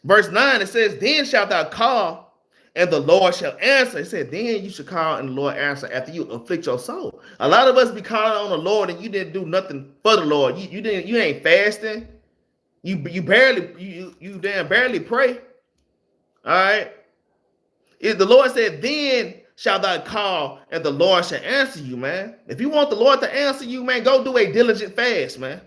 Verse 9, it says, "Then shalt thou call, and the Lord shall answer." It said, then you should call and the Lord answer after you afflict your soul. A lot of us be calling on the Lord and you didn't do nothing for the Lord. You ain't fasting. You damn barely pray. All right. The Lord said, then shall thou call and the Lord shall answer you, man. If you want the Lord to answer you, man, go do a diligent fast, man.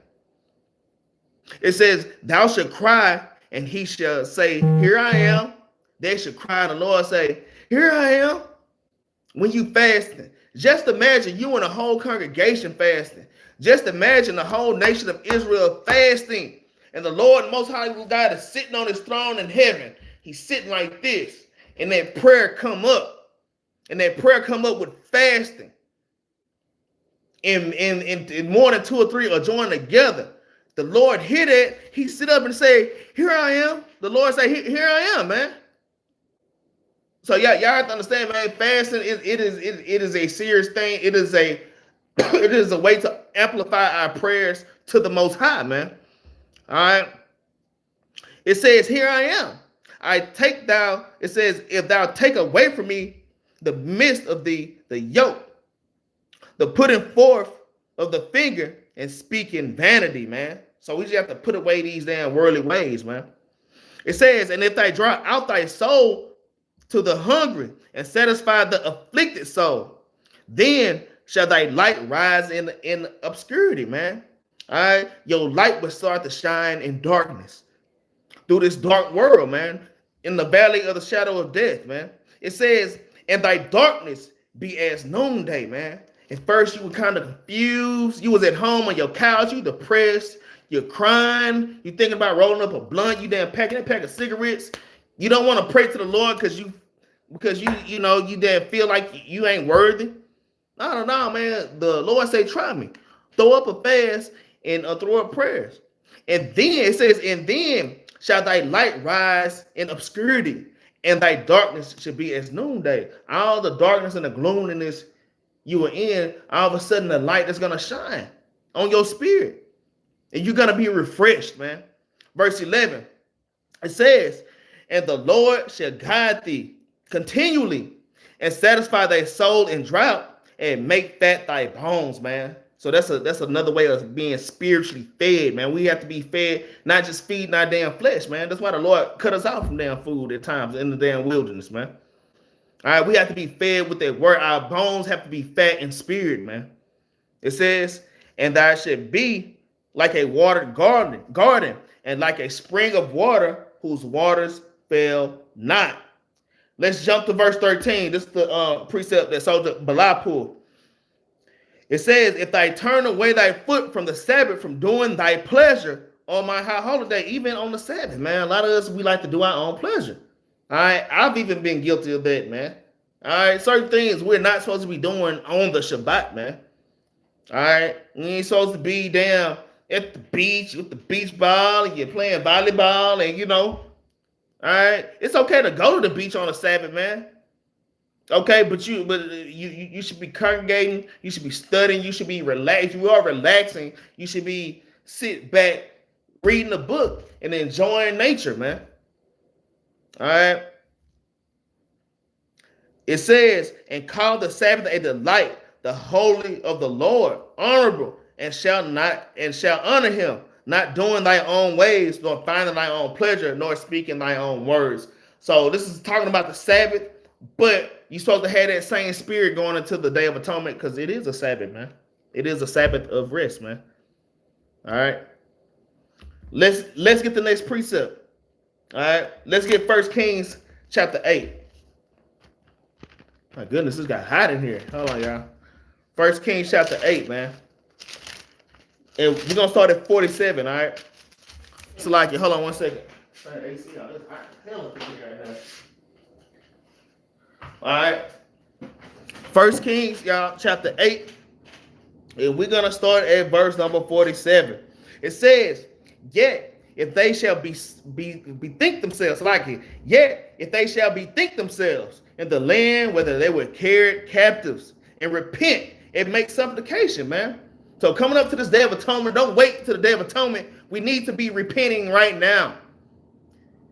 It says, thou shalt cry and he shall say, here I am. They should cry and the Lord say, here I am. When you fasting, just imagine you and a whole congregation fasting. Just imagine the whole nation of Israel fasting. And the Lord Most High God is sitting on his throne in heaven. He's sitting like this. And that prayer come up. And that prayer come up with fasting. And more than 2 or 3 are joined together. The Lord hear that. He sit up and say, here I am. The Lord say, here I am, man. So y'all have to understand, man, fasting it is a serious thing. It is a way to amplify our prayers to the Most High, man. All right. It says, here I am. It says, if thou take away from me the midst of the yoke, the putting forth of the finger and speaking vanity, man. So we just have to put away these damn worldly ways, man. It says, and if thou draw out thy soul to the hungry and satisfy the afflicted soul, then shall thy light rise in obscurity, man. All right, your light will start to shine in darkness through this dark world, man, in the valley of the shadow of death, man. It says, and thy darkness be as noonday, man. At first you were kind of confused. You was at home on your couch, you depressed, you're crying, you thinking about rolling up a blunt, you damn packing a pack of cigarettes. You don't want to pray to the Lord because you damn feel like you ain't worthy. I don't know, man. The Lord say, try me. Throw up a fast and throw up prayers. And then it says, and then shall thy light rise in obscurity, and thy darkness should be as noonday. All the darkness and the gloominess you were in, all of a sudden the light is going to shine on your spirit. And you're going to be refreshed, man. Verse 11, it says, and the Lord shall guide thee continually and satisfy thy soul in drought and make fat thy bones, man. So that's another way of being spiritually fed, man. We have to be fed, not just feeding our damn flesh, man. That's why the Lord cut us out from damn food at times in the damn wilderness, man. All right, we have to be fed with that word. Our bones have to be fat in spirit, man. It says, and thou should be like a watered garden, and like a spring of water whose waters fail not. Let's jump to verse 13. This is the precept that Soldier Bala pulled. It says, if thou turn away thy foot from the Sabbath, from doing thy pleasure on my high holiday, even on the Sabbath, man. A lot of us, we like to do our own pleasure. All right, I've even been guilty of that, man. All right, certain things we're not supposed to be doing on the Shabbat, man. All right, we ain't supposed to be down at the beach with the beach ball and you're playing volleyball and, you know, all right. It's okay to go to the beach on a Sabbath, man. Okay, but you should be congregating, you should be studying, you should be relaxed. You are relaxing, you should be sit back, reading a book, and enjoying nature, man. All right. It says, and call the Sabbath a delight, the holy of the Lord, honorable, and shall honor him, not doing thy own ways, nor finding thy own pleasure, nor speaking thy own words. So this is talking about the Sabbath, but you're supposed to have that same spirit going into the Day of Atonement, because it is a Sabbath, man. It is a Sabbath of rest, man. All right. Let's get the next precept. All right. Let's get 1 Kings chapter 8. My goodness, this got hot in here. Hold on, y'all. 1 Kings chapter 8, man. And we're going to start at 47, all right? So like it. Hold on one second. All right. 1 Kings, y'all, chapter 8. And we're going to start at verse number 47. It says, yet if they shall bethink themselves, like it, yet if they shall bethink themselves in the land, whether they were carried captives, and repent and make supplication, man. So coming up to this Day of Atonement, don't wait till the Day of Atonement. We need to be repenting right now.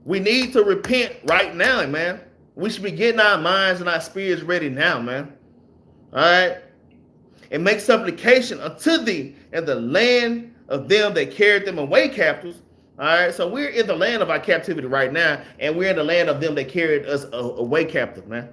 We need to repent right now, man. We should be getting our minds and our spirits ready now, man. All right? And make supplication unto thee in the land of them that carried them away captives. All right? So we're in the land of our captivity right now, and we're in the land of them that carried us away captive, man.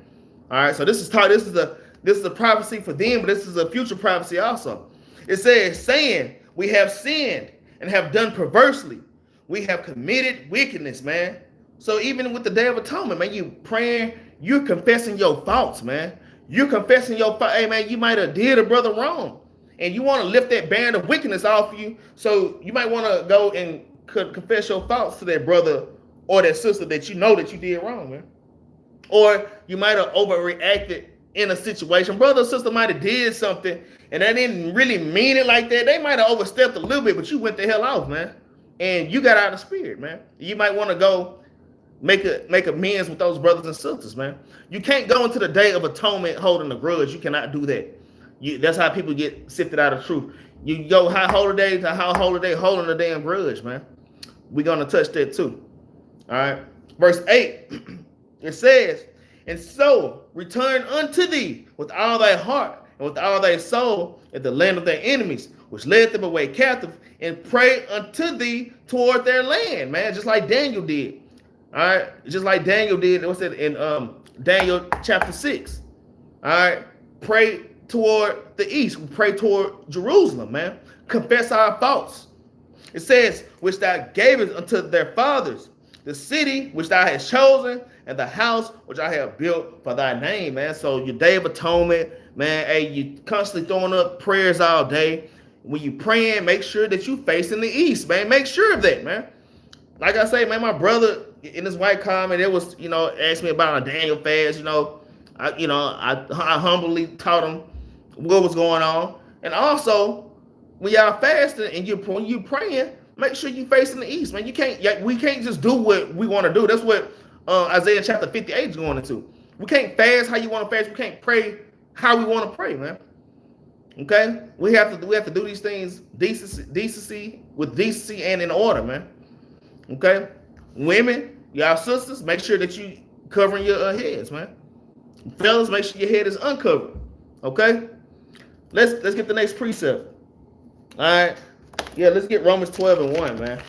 All right? So this is a prophecy for them, but this is a future prophecy also. It says, saying, we have sinned and have done perversely. We have committed wickedness, man. So even with the Day of Atonement, man, you praying, you're confessing your faults, man. You're confessing your fault. Hey, man, you might have did a brother wrong, and you want to lift that band of wickedness off you. So you might want to go and confess your faults to that brother or that sister that you know that you did wrong, man. Or you might have overreacted in a situation. Brother or sister might have did something and they didn't really mean it like that. They might have overstepped a little bit, but you went the hell off, man. And you got out of spirit, man. You might want to go make amends with those brothers and sisters, man. You can't go into the Day of Atonement holding a grudge. You cannot do that. That's how people get sifted out of truth. You go high holiday to high holiday holding a damn grudge, man. We're going to touch that too. All right. Verse 8, it says, and so return unto thee with all thy heart and with all thy soul at the land of their enemies, which led them away captive, and pray unto thee toward their land, man, just like Daniel did. All right, just like Daniel did. What's it in Daniel chapter 6? All right, pray toward the east. We pray toward Jerusalem, man. Confess our faults. It says, which thou gavest unto their fathers, the city which thou hast chosen, and the house which I have built for thy name, man. So your Day of Atonement, man, hey, you constantly throwing up prayers all day. When you praying, make sure that you facing the east, man. Make sure of that, man. Like I say, man, my brother in his white comment, it was, asked me about a Daniel fast, I humbly taught him what was going on. And also, when y'all fasting and when you praying, make sure you facing the east, man. We can't just do what we want to do. That's what Isaiah chapter 58 is going into. We can't fast how you want to fast. We can't pray how we want to pray, man. Okay, we have to do these things decency with decency and in order, man. Okay, women, y'all sisters, make sure that you covering your heads, man. Fellas, make sure your head is uncovered. Okay, let's get the next precept. All right, yeah, let's get Romans 12:1, man.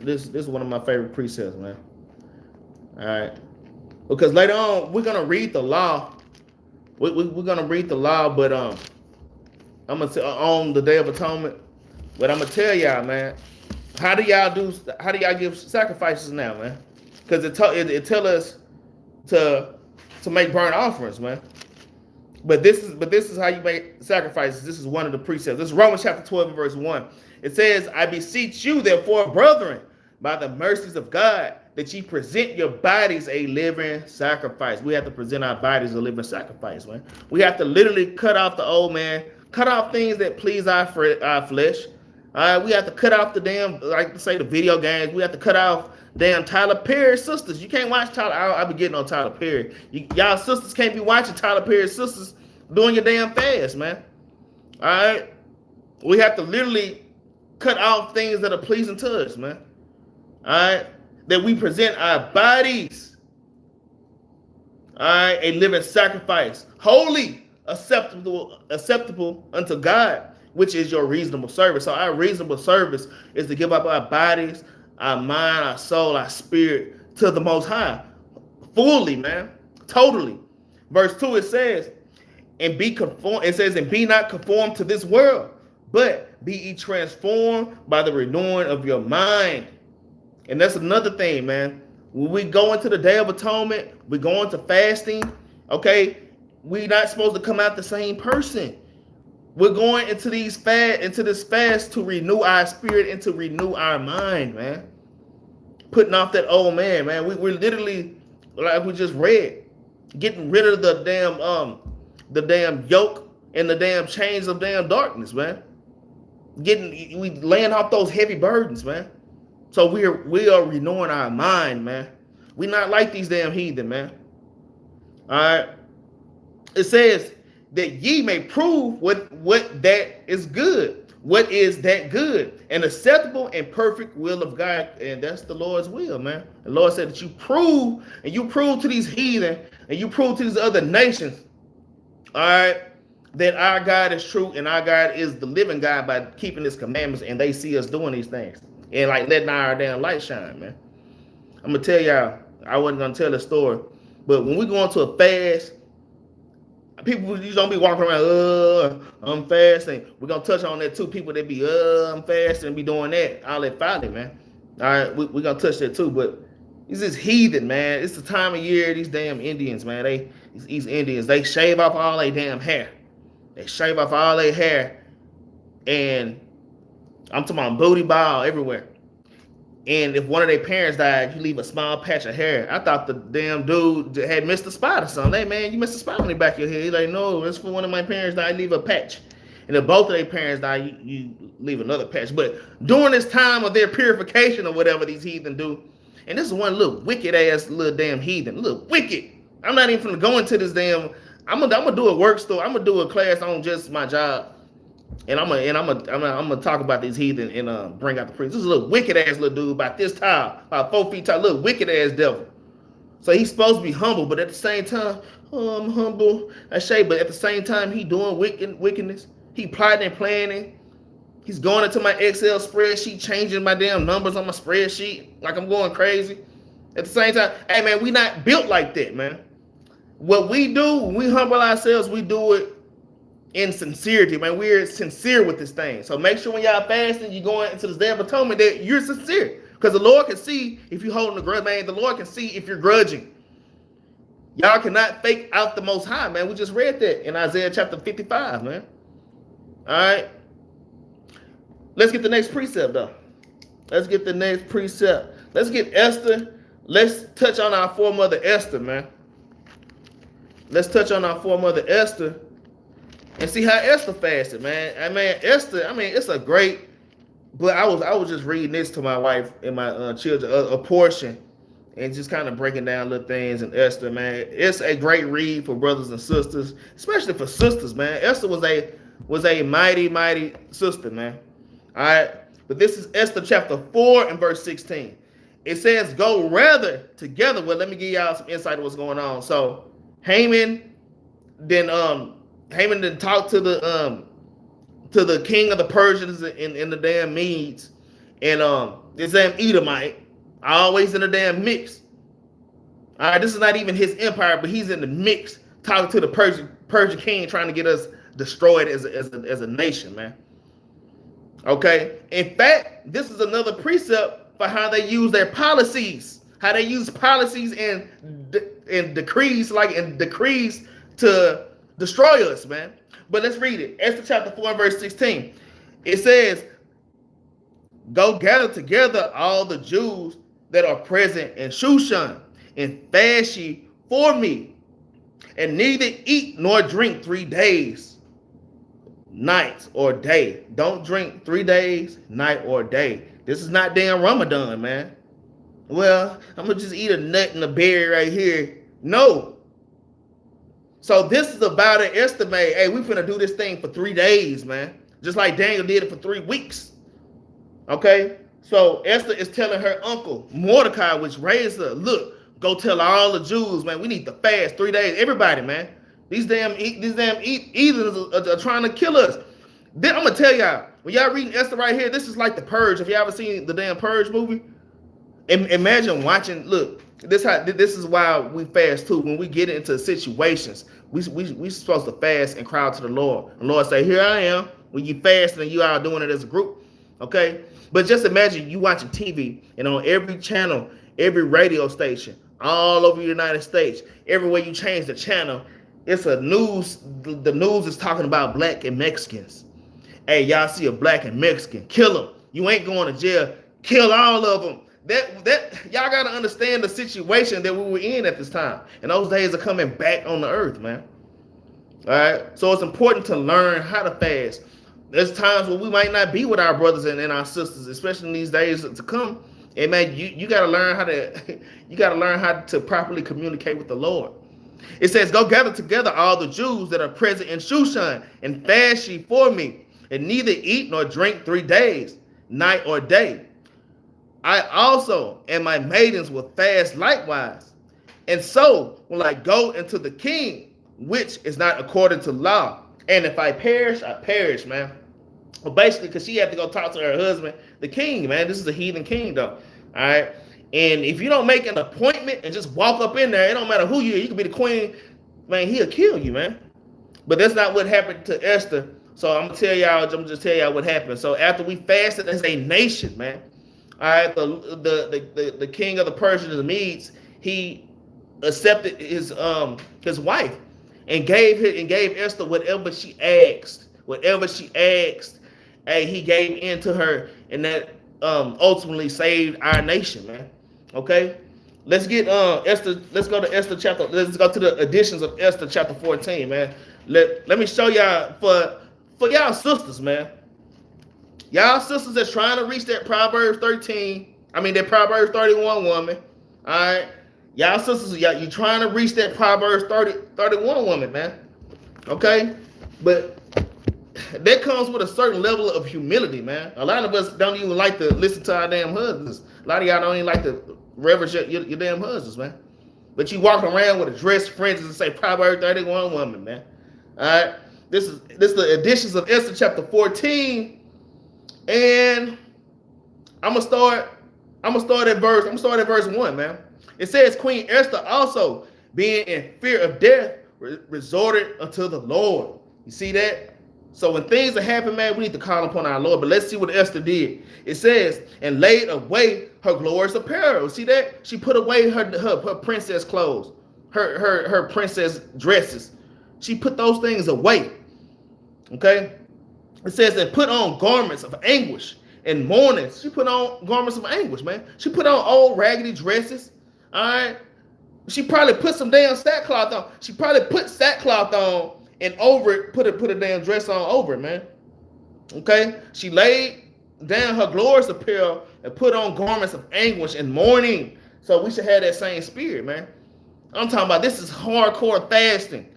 This is one of my favorite precepts, man. All right, because later on we're gonna read the law. We're gonna read the law, but I'm gonna on the Day of Atonement. But I'm gonna tell y'all, man, how do y'all give sacrifices now, man? Because it tell us to make burnt offerings, man. But this is how you make sacrifices. This is one of the precepts. This is Romans chapter 12 verse 1. It says, I beseech you, therefore, brethren, by the mercies of God, that ye present your bodies a living sacrifice. We have to present our bodies a living sacrifice, man. We have to literally cut off the old man, cut off things that please our flesh. We have to cut off the damn, like to say, the video games. We have to cut off damn Tyler Perry sisters. You can't watch Tyler. I'll be getting on Tyler Perry. Y'all sisters can't be watching Tyler Perry sisters doing your damn fast, man. All right? We have to literally cut off things that are pleasing to us, man. All right? That we present our bodies, all right, a living sacrifice, holy, acceptable unto God, which is your reasonable service. So our reasonable service is to give up our bodies, our mind, our soul, our spirit to the Most High, fully, man, totally. Verse 2, it says, and be conformed. It says, and be not conformed to this world, but be ye transformed by the renewing of your mind. And that's another thing, man. When we go into the Day of Atonement, we go into fasting, okay? We're not supposed to come out the same person. We're going into this fast to renew our spirit and to renew our mind, man. Putting off that old man, man. We're literally, like we just read, getting rid of the damn yoke and the damn chains of damn darkness, man. We laying off those heavy burdens, man. So we are renewing our mind, man. We're not like these damn heathen, man. All right. It says that ye may prove what that is good. What is that good? An acceptable and perfect will of God. And that's the Lord's will, man. The Lord said that you prove to these heathen and you prove to these other nations, all right, that our God is true and our God is the living God by keeping his commandments, and they see us doing these things. And like letting our damn light shine, man. I'm gonna tell y'all, I wasn't gonna tell the story, but when we go into a fast, people you don't be walking around, I'm fasting. We're gonna touch on that too. People that be I'm fasting and be doing that, all that folly, man. All right, we're gonna touch that too, but it's this heathen, man. It's the time of year, these damn Indians, man. These Indians, they shave off all their damn hair. They shave off all their hair, and I'm talking about booty ball everywhere. And if one of their parents died, you leave a small patch of hair. I thought the damn dude had missed a spot or something. Hey, man, you missed a spot on the back of your head. He's like, no, it's for one of my parents died, leave a patch. And if both of their parents die, you leave another patch. But during this time of their purification or whatever these heathen do, and this is one little wicked-ass little damn heathen, little wicked. I'm not even going to go into this damn, I'm gonna do a work store. I'm going to do a class on just my job. And I'm gonna talk about these heathen and bring out the priest. This is a little wicked ass little dude, about this tall, about 4 feet tall, little wicked ass devil. So he's supposed to be humble, but at the same time, I'm humble. I say, but at the same time, he doing wickedness. He plotting and planning. He's going into my Excel spreadsheet, changing my damn numbers on my spreadsheet like I'm going crazy. At the same time, hey man, we not built like that, man. What we do when we humble ourselves, we do it in sincerity, man. We're sincere with this thing. So make sure when y'all fasting, you're going into this Day of Atonement that you're sincere. Because the Lord can see if you're holding a grudge, man. The Lord can see if you're grudging. Y'all cannot fake out the Most High, man. We just read that in Isaiah chapter 55, man. All right. Let's get the next precept, though. Let's get the next precept. Let's get Esther. Let's touch on our foremother Esther, man. Let's touch on our foremother Esther. And see how Esther fasted, man. Esther, it's a great, but I was just reading this to my wife and my children, a portion and just kind of breaking down little things in Esther, man. It's a great read for brothers and sisters, especially for sisters, man. Esther was a mighty sister, man. All right, but this is Esther chapter 4 and verse 16. It says, "Go rather together." Well, let me give y'all some insight of what's going on. So Haman then talked to the king of the Persians and the damn Medes, and this damn Edomite always in the damn mix. All right, this is not even his empire, but he's in the mix, talking to the Persian king, trying to get us destroyed as a nation, man. Okay. In fact, this is another precept for how they use their policies, how they use policies and decrees to destroy us, man. But let's read it. Esther chapter 4 and verse 16. It says, "Go gather together all the Jews that are present in Shushan, and fast ye for me, and neither eat nor drink 3 days, night or day." Don't drink 3 days, night or day. This is not damn Ramadan, man. Well, I'm gonna just eat a nut and a berry right here. No. So this is a vow that Esther made. Hey, we finna do this thing for 3 days, man. Just like Daniel did it for 3 weeks. Okay? So Esther is telling her uncle, Mordecai, which raised her, look, go tell all the Jews, man, we need to fast 3 days. Everybody, man. These damn heathens are trying to kill us. Then I'm gonna tell y'all, when y'all reading Esther right here, this is like the Purge. If you ever seen the damn Purge movie, imagine watching. Look, this is why we fast too. When we get into situations, we supposed to fast and cry out to the Lord. The Lord say, "Here I am." When you fast and you all doing it as a group, okay. But just imagine you watching TV and on every channel, every radio station, all over the United States, everywhere you change the channel, it's a news. The news is talking about black and Mexicans. Hey, y'all see a black and Mexican, kill them. You ain't going to jail. Kill all of them. That y'all gotta understand the situation that we were in at this time. And those days are coming back on the earth, man. All right. So it's important to learn how to fast. There's times where we might not be with our brothers and our sisters, especially in these days to come. And man, you gotta learn how to properly communicate with the Lord. It says, "Go gather together all the Jews that are present in Shushan, and fast ye for me, and neither eat nor drink 3 days, night or day. I also and my maidens will fast likewise. And so will I go into the king, which is not according to law. And if I perish, I perish," man. Well, basically, because she had to go talk to her husband, the king, man. This is a heathen kingdom. All right. And if you don't make an appointment and just walk up in there, it don't matter who you are. You can be the queen, man, he'll kill you, man. But that's not what happened to Esther. So I'm gonna just tell y'all what happened. So after we fasted as a nation, man, all right, the king of the Persians and the Medes, he accepted his wife and gave Esther whatever she asked. Whatever she asked, hey, he gave in to her, and that ultimately saved our nation, man. Okay, let's get Esther. Let's go to Esther chapter. Let's go to the editions of Esther chapter 14, man. Let me show y'all for y'all sisters, man. Y'all sisters that's trying to reach that Proverbs 13. I mean that Proverbs 31 woman. All right, y'all sisters, you trying to reach that Proverbs 31 woman, man. Okay, but that comes with a certain level of humility, man. A lot of us don't even like to listen to our damn husbands. A lot of y'all don't even like to reverence your damn husbands, man. But you walk around with a dress, fringes, and say Proverbs 31 woman, man. All right, this is the editions of Esther chapter 14, and I'm gonna start at verse 1, man. It says, "Queen Esther also, being in fear of death, resorted unto the Lord." You see that? So when things are happening, man, we need to call upon our Lord. But let's see what Esther did. It says, "And laid away her glorious apparel." See that? She put away her princess clothes, her princess dresses. She put those things away. Okay? It says, "And put on garments of anguish and mourning." She put on garments of anguish, man. She put on old raggedy dresses. All right? She probably put some damn sackcloth on. She probably put sackcloth on and over it, put a damn dress on over it, man. Okay? She laid down her glorious apparel and put on garments of anguish and mourning. So we should have that same spirit, man. I'm talking about this is hardcore fasting.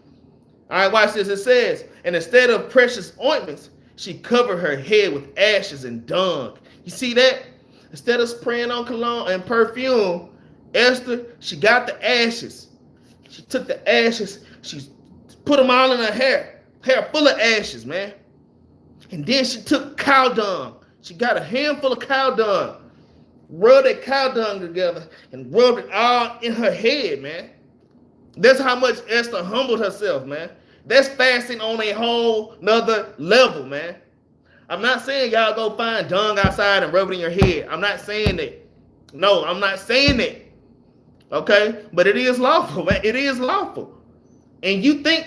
All right, watch this. It says, and instead of precious ointments, she covered her head with ashes and dung. You see that? Instead of spraying on cologne and perfume, Esther, she got the ashes. She took the ashes, she put them all in her hair full of ashes, man. And then she took cow dung. She got a handful of cow dung, rubbed that cow dung together, and rubbed it all in her head, man. That's how much Esther humbled herself, man. That's fasting on a whole nother level, man. I'm not saying y'all go find dung outside and rub it in your head. I'm not saying that. No, I'm not saying that. Okay? But it is lawful, man. It is lawful. And you think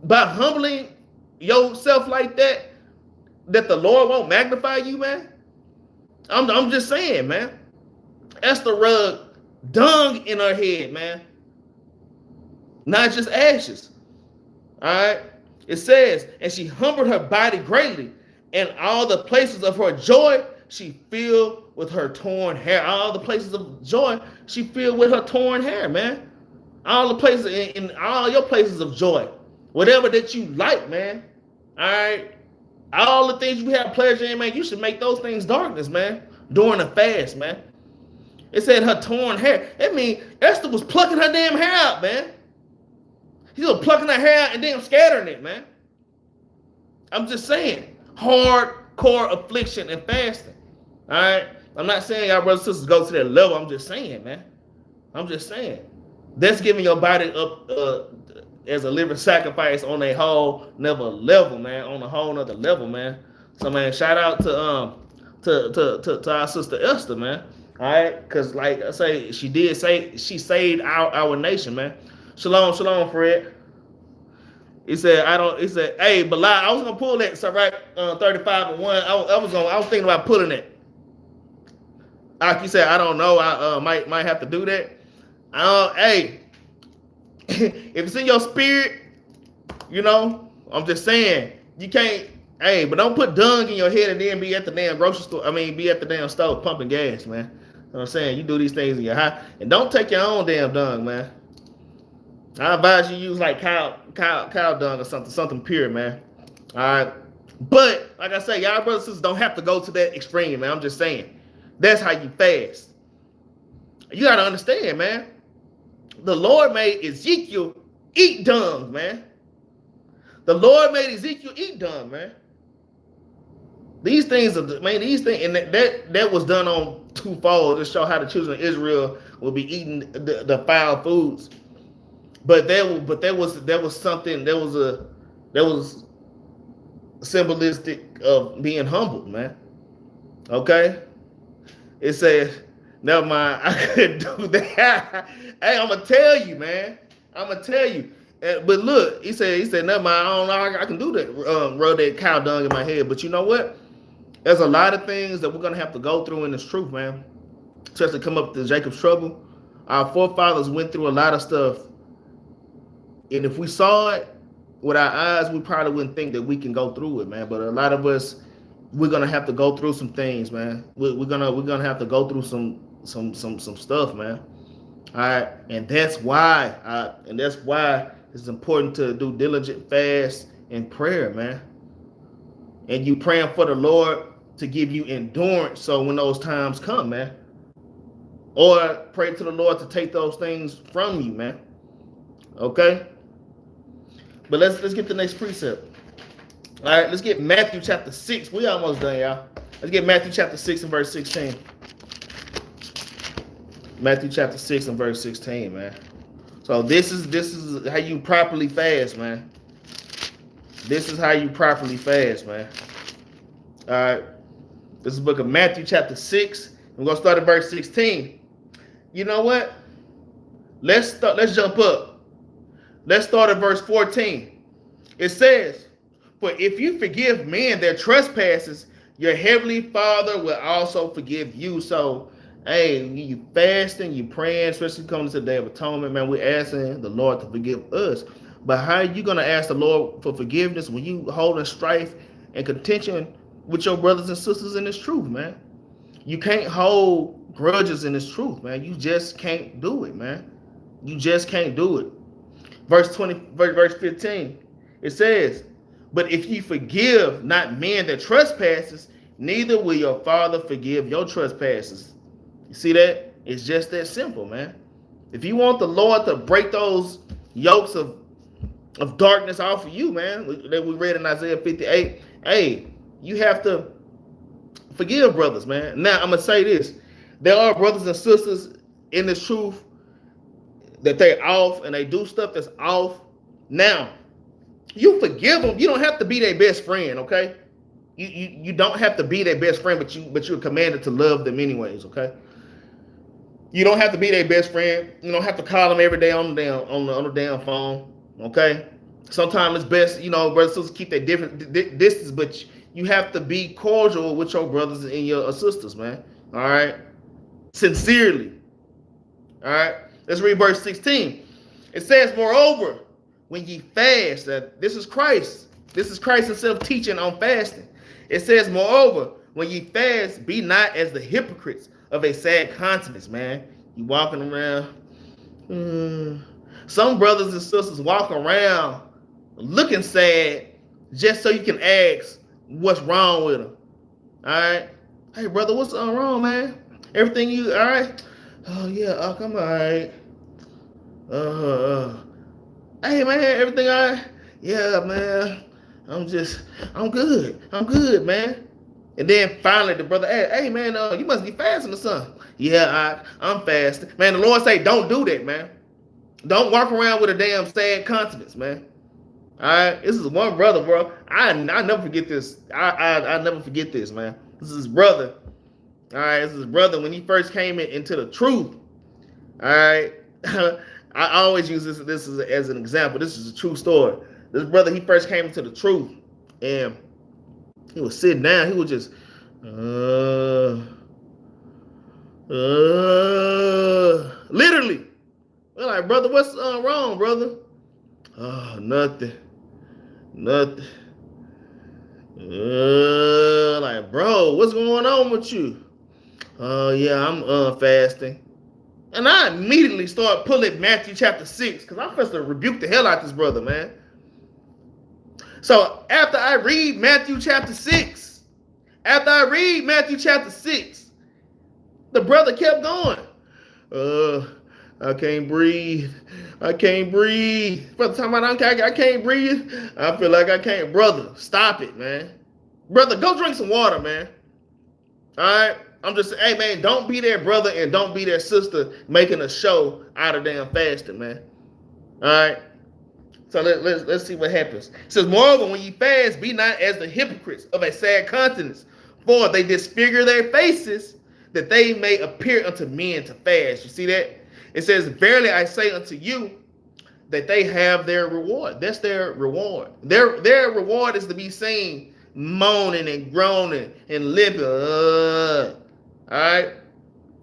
by humbling yourself like that, that the Lord won't magnify you, man? I'm just saying, man. Esther rubbed dung in her head, man. Not just ashes. All right? It says, and she humbled her body greatly, and all the places of her joy she filled with her torn hair. All the places of joy she filled with her torn hair, man. All the places in all your places of joy. Whatever that you like, man. All right? All the things you have pleasure in, man, you should make those things darkness, man. During a fast, man. It said her torn hair. That means Esther was plucking her damn hair out, man. She was plucking her hair out and then scattering it, man. I'm just saying. Hardcore affliction and fasting. All right? I'm not saying y'all brothers and sisters go to that level. I'm just saying, man. I'm just saying. That's giving your body up as a living sacrifice on a whole nother level, man. On a whole nother level, man. So, man, shout out to our sister Esther, man. All right? Because, like I say, she saved our nation, man. Shalom, shalom, Fred. He said, hey, but I was gonna pull that, so right, 35 and 1. I was thinking about pulling it. Like you said, I don't know. I might have to do that. Hey, if it's in your spirit, you know, I'm just saying, you can't, hey, but don't put dung in your head and then be at the damn grocery store. Be at the damn stove pumping gas, man. You know what I'm saying? You do these things in your house. And don't take your own damn dung, man. I advise you use like cow dung or something pure, man. All right. But like I say, y'all brothers and sisters don't have to go to that extreme, man. I'm just saying. That's how you fast. You gotta understand, man. The Lord made Ezekiel eat dung, man. The Lord made Ezekiel eat dung, man. These things, and that was done on twofold to show how the children of Israel will be eating the foul foods. But there was something that was symbolistic of being humbled, man. Okay, it said, never mind, I couldn't do that. Hey, I'm gonna tell you, man. I'm gonna tell you. But look, he said, never mind. I don't know. I can do that. Rub that cow dung in my head. But you know what? There's a lot of things that we're gonna have to go through in this truth, man. Especially come up to Jacob's trouble. Our forefathers went through a lot of stuff. And if we saw it with our eyes, we probably wouldn't think that we can go through it, man. But a lot of us, we're gonna have to go through some things, man. We're gonna have to go through some stuff, man. All right, and that's why it's important to do diligent fast and prayer, man. And you praying for the Lord to give you endurance, so when those times come, man. Or pray to the Lord to take those things from you, man. Okay. But let's get the next precept. All right, let's get Matthew chapter 6. We almost done, y'all. Let's get Matthew chapter 6 and verse 16. Matthew chapter 6 and verse 16, man. So this is how you properly fast, man. This is how you properly fast, man. All right. This is the book of Matthew chapter 6. We're gonna start at verse 16. You know what? Let's jump up. Let's start at verse 14. It says, for if you forgive men their trespasses, your heavenly Father will also forgive you. So, hey, you fasting, you praying, especially coming to the Day of Atonement, man, we're asking the Lord to forgive us. But how are you going to ask the Lord for forgiveness when you holding strife and contention with your brothers and sisters in this truth, man? You can't hold grudges in this truth, man. You just can't do it, man. You just can't do it. Verse 15, it says, but if ye forgive not men that trespasses, neither will your Father forgive your trespasses. You see that? It's just that simple, man. If you want the Lord to break those yokes of darkness off of you, man, that we read in Isaiah 58, hey, you have to forgive brothers, man. Now, I'm going to say this. There are brothers and sisters in this truth that they're off and they do stuff that's off. Now, you forgive them. You don't have to be their best friend, okay? You don't have to be their best friend, but you're commanded to love them anyways, okay? You don't have to be their best friend. You don't have to call them every day on the damn phone, okay? Sometimes it's best, brothers and sisters keep their different distance, but you have to be cordial with your brothers and your sisters, man. All right? Sincerely. All right? Let's read verse 16. It says, moreover, when ye fast, this is Christ. This is Christ himself teaching on fasting. It says, moreover, when ye fast, be not as the hypocrites of a sad countenance, man. You walking around. Some brothers and sisters walk around looking sad just so you can ask what's wrong with them. All right? Hey, brother, what's wrong, man? Everything you, all right? Oh, yeah, I'm all right. Hey, man, everything all right? Yeah, man, I'm good, man. And then finally the brother asked, hey, man, you must be fasting or something. Yeah, I'm fasting. Man, the Lord say, don't do that, man. Don't walk around with a damn sad countenance, man. All right, this is one brother, bro. I never forget this. I never forget this, man. This is his brother. All right, this is his brother when he first came into the truth. All right, I always use this as an example. This is a true story. This brother, he first came into the truth, and he was sitting down. He was just, literally. We're like, brother, what's wrong, brother? Oh, nothing. Like, bro, what's going on with you? Oh, yeah, I'm fasting. And I immediately started pulling Matthew chapter 6 because I'm supposed to rebuke the hell out this brother, man. So after I read Matthew chapter 6, the brother kept going. I can't breathe. Brother, talking about I can't breathe. I feel like I can't. Brother, stop it, man. Brother, go drink some water, man. All right? I'm just saying, hey, man, don't be their brother and don't be their sister making a show out of damn fasting, man. All right? So let's see what happens. It says, moreover, when ye fast, be not as the hypocrites of a sad countenance, for they disfigure their faces, that they may appear unto men to fast. You see that? It says, verily I say unto you, that they have their reward. That's their reward. Their reward is to be seen moaning and groaning and limping. All right?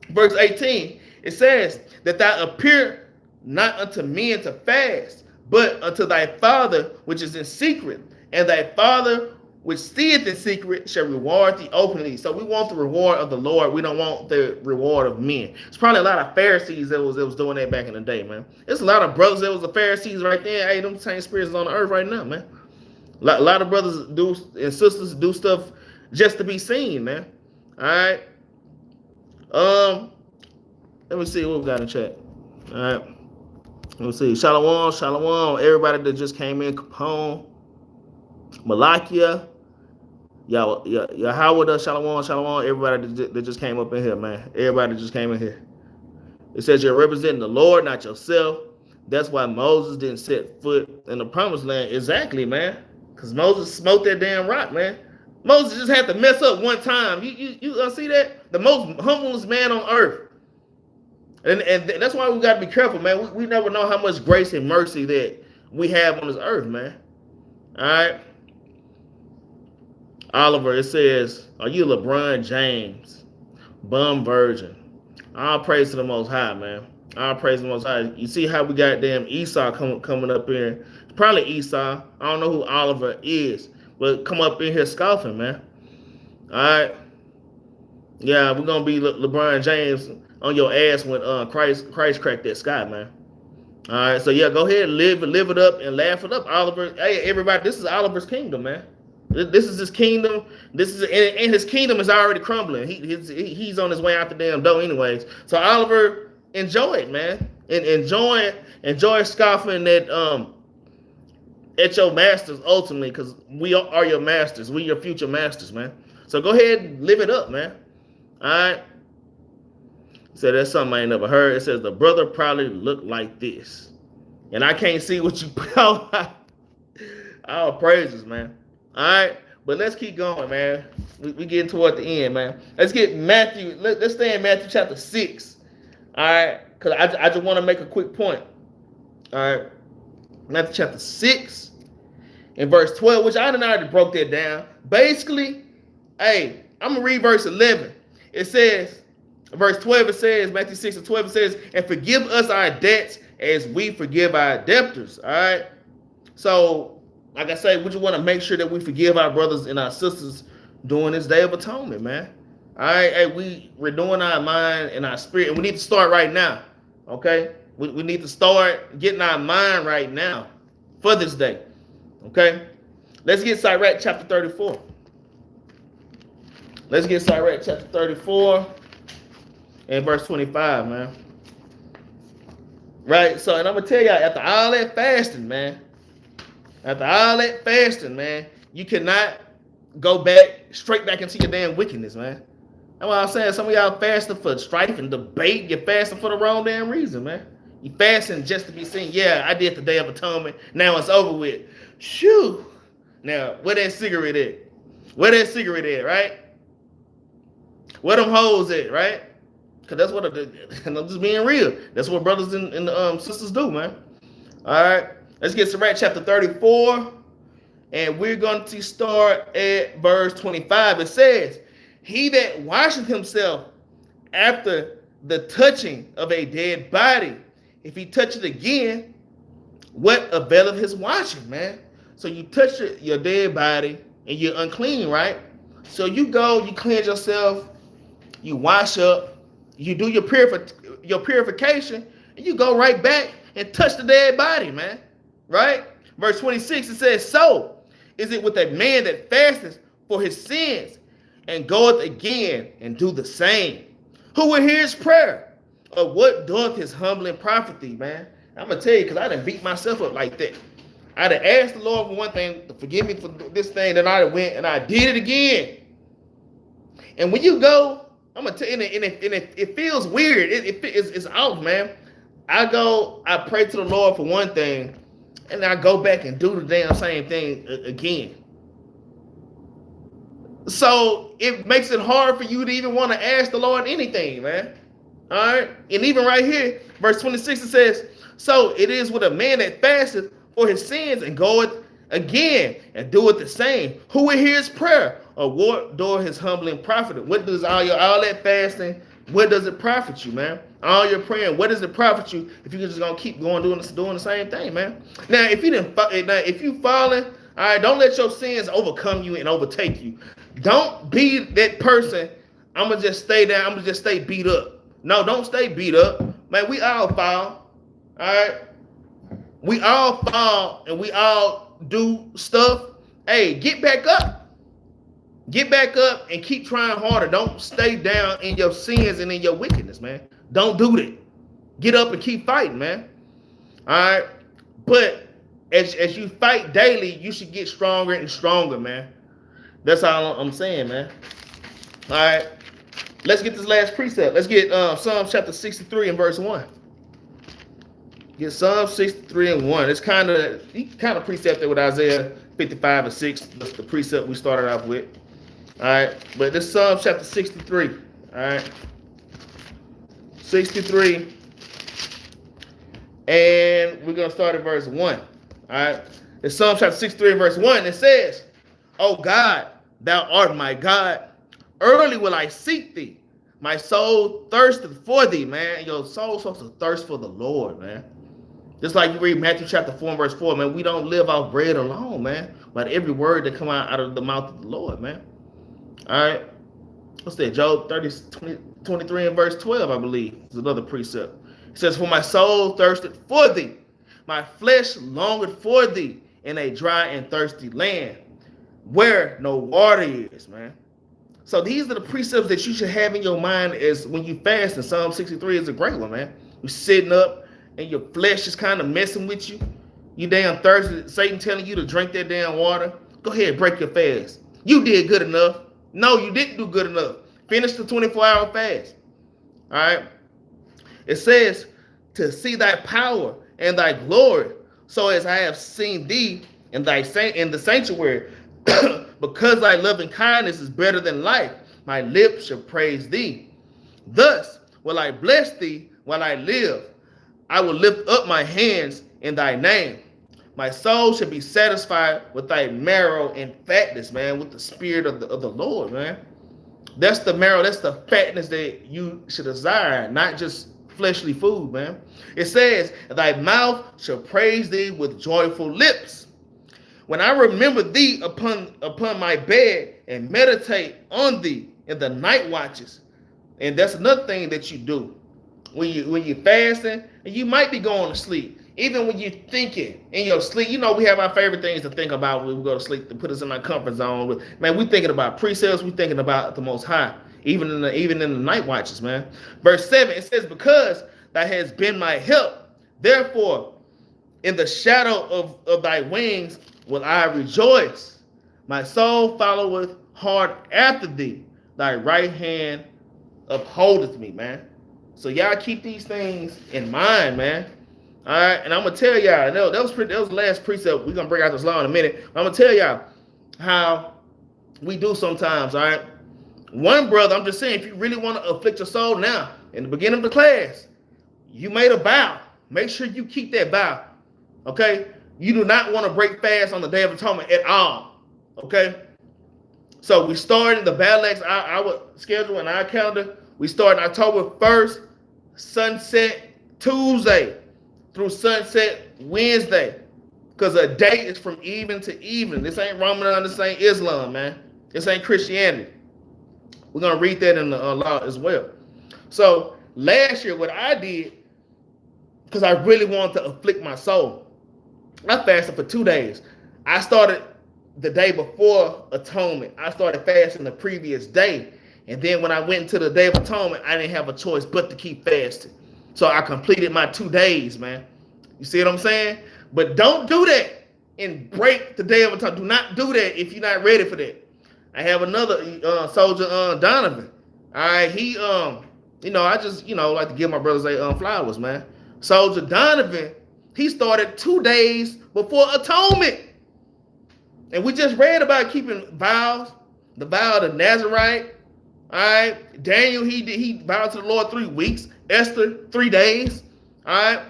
Verse 18, it says, that thou appear not unto men to fast, but unto thy Father which is in secret, and thy Father which seeth in secret shall reward thee openly. So we want the reward of the Lord. We don't want the reward of men. It's probably a lot of Pharisees that was doing that back in the day, man. There's a lot of brothers that was the Pharisees right there. Hey, them same spirits on the earth right now, man. A lot of brothers do and sisters do stuff just to be seen, man. All right. Let me see what we got in chat. All right. Let me see. Shalom. Everybody that just came in. Capone, Malakia, Yahweh, Shalom. Everybody that just came up in here, man. Everybody that just came in here. It says you're representing the Lord, not yourself. That's why Moses didn't set foot in the promised land. Exactly, man. Because Moses smoked that damn rock, man. Moses just had to mess up one time. You see that? The most humblest man on earth. And that's why we got to be careful, man. We never know how much grace and mercy that we have on this earth, man. All right. Oliver, it says, are you LeBron James? Bum virgin. All praise to the Most High, man. All praise to the Most High. You see how we got damn Esau coming up in. Probably Esau. I don't know who Oliver is. But come up in here scoffing, man. All right. Yeah, we're gonna be LeBron James on your ass when Christ cracked that sky, man. All right, so yeah, go ahead and live it up and laugh it up, Oliver. Hey, everybody, this is Oliver's kingdom, man. This is his kingdom. This is and his kingdom is already crumbling. He's on his way out the damn door, anyways. So Oliver, enjoy it, man, and enjoy scoffing at your masters ultimately, because we are your masters. We your future masters, man. So go ahead and live it up, man. All right. So that's something I ain't never heard. It says the brother probably looked like this. And I can't see what you put out. All praises, man. All right. But let's keep going, man. We getting toward the end, man. Let's get Matthew. Let's stay in Matthew chapter 6. All right. Because I just want to make a quick point. All right. Matthew chapter 6 and verse 12, which I done already broke that down. Basically, hey, I'm going to read verse 11. It says, verse 12, it says, Matthew 6 and 12, it says, and forgive us our debts as we forgive our debtors. All right. So, like I say, we just want to make sure that we forgive our brothers and our sisters during this day of atonement, man. All right. Hey, we renewing our mind and our spirit, and we need to start right now. Okay. We need to start getting our mind right now for this day. Okay. Let's get Sirach chapter 34. Let's get Sirach chapter 34 and verse 25, man. Right? So, and I'm going to tell y'all, after all that fasting, man, you cannot go straight back into your damn wickedness, man. That's what I'm saying. Some of y'all fasting for strife and debate. You're fasting for the wrong damn reason, man. You fasting just to be seen. Yeah, I did the Day of Atonement. Now it's over with. Shoo. Now, where that cigarette at? Where that cigarette at, right? Where them hoes at, right? Because that's what and I'm just being real. That's what brothers and sisters do, man. All right. Let's get to chapter 34. And we're going to start at verse 25. It says, he that washeth himself after the touching of a dead body, if he touch it again, what availeth his washing, man? So you touch your dead body and you're unclean, right? So you go, you cleanse yourself, you wash up, you do your purification, and you go right back and touch the dead body, man. Right? Verse 26, it says, so is it with a man that fasteth for his sins and goeth again and do the same, who will hear his prayer? Or what doeth his humbling profit thee, man? I'm going to tell you, because I done beat myself up like that. I done asked the Lord for one thing, to forgive me for this thing, then I went and I did it again. And when you go, I'm going to tell you, and it feels weird. It's off, man. I pray to the Lord for one thing, and I go back and do the damn same thing again. So it makes it hard for you to even want to ask the Lord anything, man. All right. And even right here, verse 26, it says, so it is with a man that fasteth for his sins and goeth again and doeth the same, who will hear his prayer, or what doeth his humbling profit? What does all that fasting, what does it profit you, man? All your praying, what does it profit you if you're just gonna keep going doing the same thing, man? Now, if you falling, all right, don't let your sins overcome you and overtake you. Don't be that person. I'm gonna just stay down. I'm gonna just stay beat up. No, don't stay beat up, man. We all fall, all right. We all fall and we all do stuff. Hey, get back up. Get back up and keep trying harder. Don't stay down in your sins and in your wickedness, man. Don't do that. Get up and keep fighting, man. All right. But as you fight daily, you should get stronger and stronger, man. That's all I'm saying, man. All right. Let's get this last precept. Let's get Psalm chapter 63 and verse 1. Get Psalm 63 and 1. It's kind of precepted with Isaiah 55 and 6. That's the precept we started off with. All right. But this Psalm chapter 63. All right. 63. And we're going to start at verse 1. All right. It's Psalm chapter 63 and verse 1. It says, O God, thou art my God. Early will I seek thee. My soul thirsteth for thee, man. Your soul supposed to thirst for the Lord, man. Just like you read Matthew chapter 4 and verse 4, man. We don't live off bread alone, man, but every word that come out of the mouth of the Lord, man. All right. what's that? Job 23 and verse 12, I believe. It's another precept. It says, for my soul thirsted for thee, my flesh longed for thee in a dry and thirsty land where no water is, man. So these are the precepts that you should have in your mind as when you fast. And Psalm 63 is a great one, man. You're sitting up and your flesh is kind of messing with you. You damn thirsty. Satan telling you to drink that damn water. Go ahead, break your fast. You did good enough. No, you didn't do good enough. Finish the 24-hour fast. All right. It says to see thy power and thy glory, so as I have seen thee in the sanctuary. Because thy loving kindness is better than life, my lips shall praise thee. Thus will I bless thee while I live. I will lift up my hands in thy name. My soul shall be satisfied with thy marrow and fatness, man, with the spirit of the Lord, man. That's the marrow, that's the fatness that you should desire, not just fleshly food, man. It says, thy mouth shall praise thee with joyful lips. When I remember thee upon my bed and meditate on thee in the night watches. And that's another thing that you do. When you're fasting, and you might be going to sleep. Even when you're thinking in your sleep, you know, we have our favorite things to think about when we go to sleep to put us in our comfort zone. Man, we're thinking about precepts, we're thinking about the Most High, even in the night watches, man. Verse 7, it says, because thou hast been my help, therefore in the shadow of thy wings will I rejoice. My soul followeth hard after thee. Thy right hand upholdeth me, man. So y'all keep these things in mind, man. All right, and I'm gonna tell y'all. That was the last precept. We're gonna bring out this law in a minute. I'm gonna tell y'all how we do sometimes. All right, one brother. I'm just saying, if you really want to afflict your soul now, in the beginning of the class, you made a vow. Make sure you keep that vow. Okay. You do not want to break fast on the Day of Atonement at all, okay? So we started the Battle Axes, our schedule and our calendar. We started October 1st, sunset Tuesday through sunset Wednesday, because a day is from evening to evening. This ain't Ramadan, this ain't Islam, man. This ain't Christianity. We're going to read that in the law as well. So last year, what I did, because I really wanted to afflict my soul, I fasted for 2 days. I started the day before Atonement. I started fasting the previous day. And then when I went into the Day of Atonement, I didn't have a choice but to keep fasting. So I completed my 2 days, man. You see what I'm saying? But don't do that and break the Day of Atonement. Do not do that if you're not ready for that. I have another soldier, Donovan. All right, he, I just, like to give my brothers flowers, man. Soldier Donovan, he started 2 days before Atonement. And we just read about keeping vows, the vow of the Nazarite. All right. Daniel, he vowed to the Lord 3 weeks. Esther, 3 days. All right.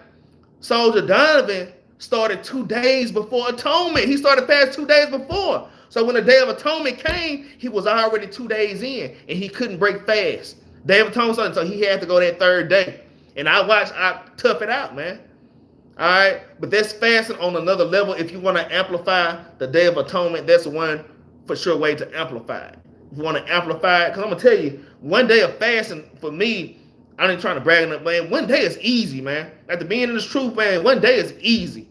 Soldier Donovan started 2 days before Atonement. He started fast 2 days before. So when the Day of Atonement came, he was already 2 days in, and he couldn't break fast. Day of Atonement started, so he had to go that 3rd day. And I tough it out, man. All right, but that's fasting on another level. If you want to amplify the Day of Atonement, that's one for sure way to amplify it. If you want to amplify it, because I'm going to tell you, 1 day of fasting for me, I ain't trying to brag on it, man. 1 day is easy, man. At the beginning of this truth, man, 1 day is easy.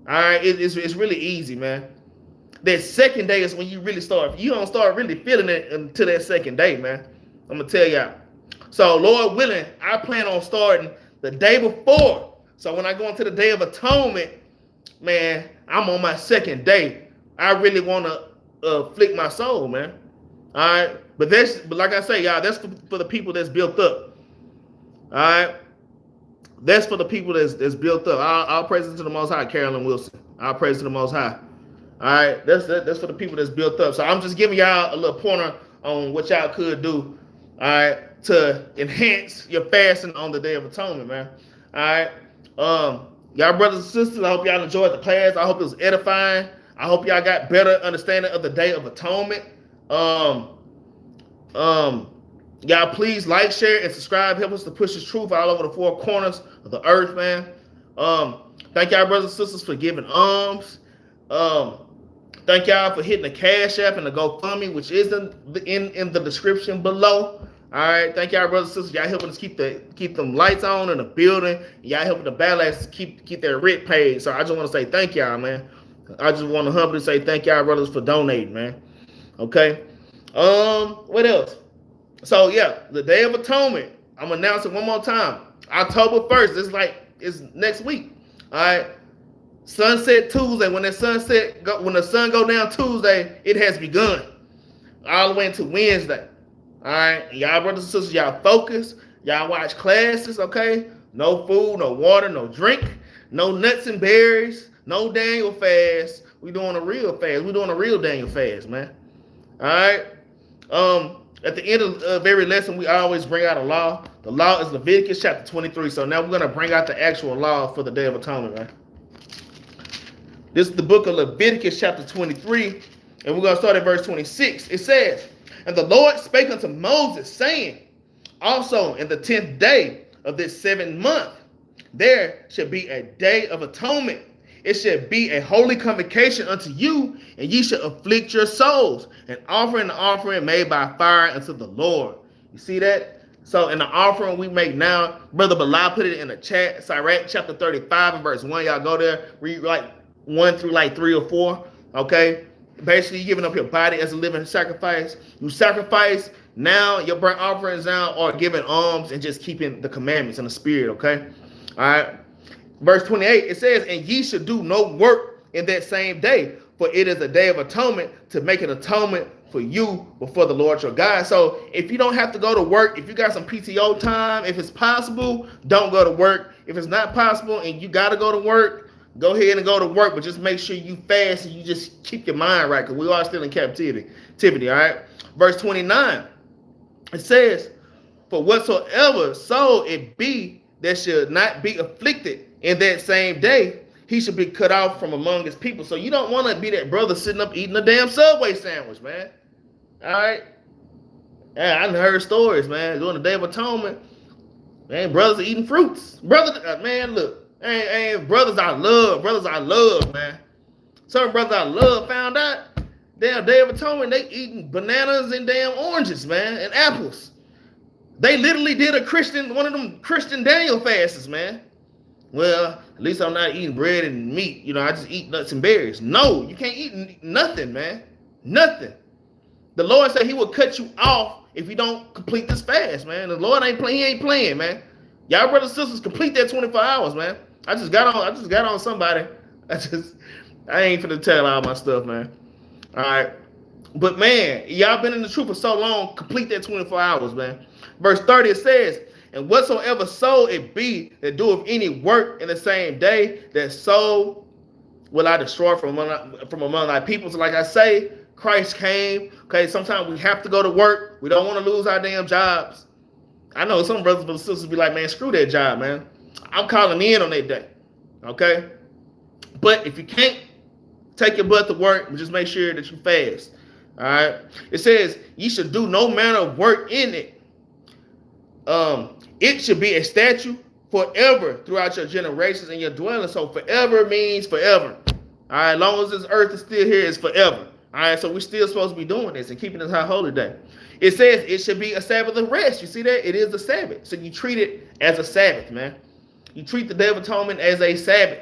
All right, it's really easy, man. That 2nd day is when you really start. You don't start really feeling it until that 2nd day, man. I'm going to tell y'all. So, Lord willing, I plan on starting the day before. So when I go into the Day of Atonement, man, I'm on my 2nd day. I really want to afflict my soul, man. All right, but like I say, y'all, that's for the people that's built up. All right, that's for the people that's built up. I'll praise it to the Most High, Carolyn Wilson. I'll praise it to the Most High. All right, that's for the people that's built up. So I'm just giving y'all a little pointer on what y'all could do. All right, to enhance your fasting on the Day of Atonement, man. All right. Y'all brothers and sisters, I hope y'all enjoyed the class. I hope it was edifying. I hope y'all got better understanding of the Day of Atonement. Y'all please like, share, and subscribe. Help us to push this truth all over the 4 corners of the earth, man. Thank y'all brothers and sisters for giving alms. Thank y'all for hitting the Cash App and the GoFundMe, which is in the description below. All right, thank y'all, brothers and sisters. Y'all helping us keep them lights on in the building. Y'all helping the Battle Axes keep their rent paid. So I just want to say thank y'all, man. I just want to humbly say thank y'all, brothers, for donating, man. Okay. What else? So yeah, the Day of Atonement. I'm announcing one more time. October 1st. It's next week. All right. Sunset Tuesday. When the sun go down Tuesday, it has begun. All the way into Wednesday. All right, y'all brothers and sisters, y'all focus. Y'all watch classes, okay? No food, no water, no drink, no nuts and berries, no Daniel fast. We doing a real fast. We doing a real Daniel fast, man. All right. At the end of every lesson, we always bring out a law. The law is Leviticus chapter 23. So now we're gonna bring out the actual law for the Day of Atonement, man. This is the book of Leviticus chapter 23, and we're gonna start at verse 26. It says, "And the Lord spake unto Moses, saying, Also in the 10th day of this 7th month, there shall be a day of atonement. It shall be a holy convocation unto you, and ye shall afflict your souls, and offering the offering made by fire unto the Lord." You see that? So in the offering we make now, Brother Bilal put it in the chat, Sirach chapter 35 and verse 1. Y'all go there, read 1 through 3 or 4. Okay? Basically, you're giving up your body as a living sacrifice. You sacrifice. Now your burnt offerings now are giving alms and just keeping the commandments in the spirit, okay? All right. Verse 28, it says, "And ye should do no work in that same day, for it is a day of atonement, to make an atonement for you before the Lord your God." So if you don't have to go to work, if you got some PTO time, if it's possible, don't go to work. If it's not possible and you got to go to work, go ahead and go to work, but just make sure you fast and you just keep your mind right, because we are still in captivity, all right? Verse 29, it says, "For whatsoever soul it be that should not be afflicted in that same day, he should be cut off from among his people." So you don't want to be that brother sitting up eating a damn Subway sandwich, man. All right? Yeah, I heard stories, man, during the Day of Atonement. Man, brothers are eating fruits. Man, look. Hey, brothers I love, man. Some brothers I love found out damn Day of Atonement, they eating bananas and damn oranges, man, and apples. They literally did one of them Christian Daniel fasts, man. Well, at least I'm not eating bread and meat. I just eat nuts and berries. No, you can't eat nothing, man. Nothing. The Lord said he will cut you off if you don't complete this fast, man. The Lord ain't playing, man. Y'all brothers and sisters, complete that 24 hours, man. I just got on somebody. I ain't finna tell all my stuff, man. All right. But man, y'all been in the truth for so long, complete that 24 hours, man. Verse 30, it says, "And whatsoever soul it be that doeth any work in the same day, that soul will I destroy from among thy people." So like I say, Christ came. Okay, sometimes we have to go to work. We don't want to lose our damn jobs. I know some brothers and sisters be like, man, screw that job, man. I'm calling in on that day. Okay? But if you can't, take your butt to work and just make sure that you fast. All right? It says, "Ye should do no manner of work in it. It should be a statute forever throughout your generations and your dwelling." So forever means forever. All right? As long as this earth is still here, it's forever. All right? So we're still supposed to be doing this and keeping this high holy day. It says it should be a Sabbath of rest. You see that? It is a Sabbath. So you treat it as a Sabbath, man. You treat the Day of Atonement as a Sabbath.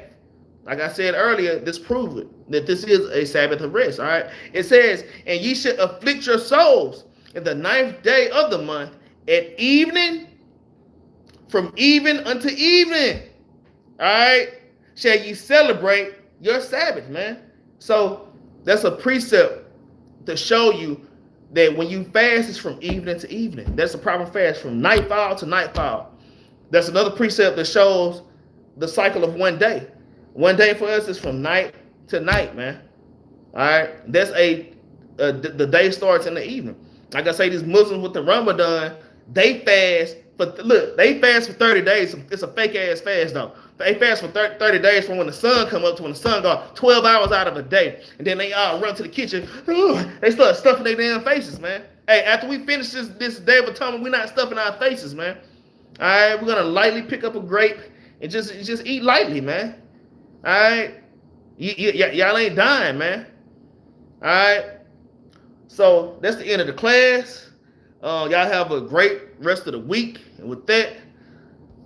Like I said earlier, this proves it, that this is a Sabbath of rest, all right? It says, "And ye should afflict your souls in the 9th day of the month at evening, from even unto evening, all right? Shall ye celebrate your Sabbath," man. So that's a precept to show you that when you fast, it's from evening to evening. That's a proper fast, from nightfall to nightfall. That's another precept that shows the cycle of one day. One day for us is from night to night, man. All right? That's the day starts in the evening. Like I say, these Muslims with the Ramadan, they fast for 30 days. It's a fake ass fast though. They fast for 30 days from when the sun come up to when the sun goes, 12 hours out of a day. And then they all run to the kitchen. They start stuffing their damn faces, man. Hey, after we finish this Day of Atonement, we're not stuffing our faces, man. All right, we're gonna lightly pick up a grape and just eat lightly, man. All right, y'all ain't dying, man. All right. So that's the end of the class. Y'all have a great rest of the week. And with that,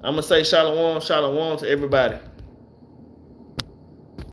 I'm gonna say shalom, shalom to everybody.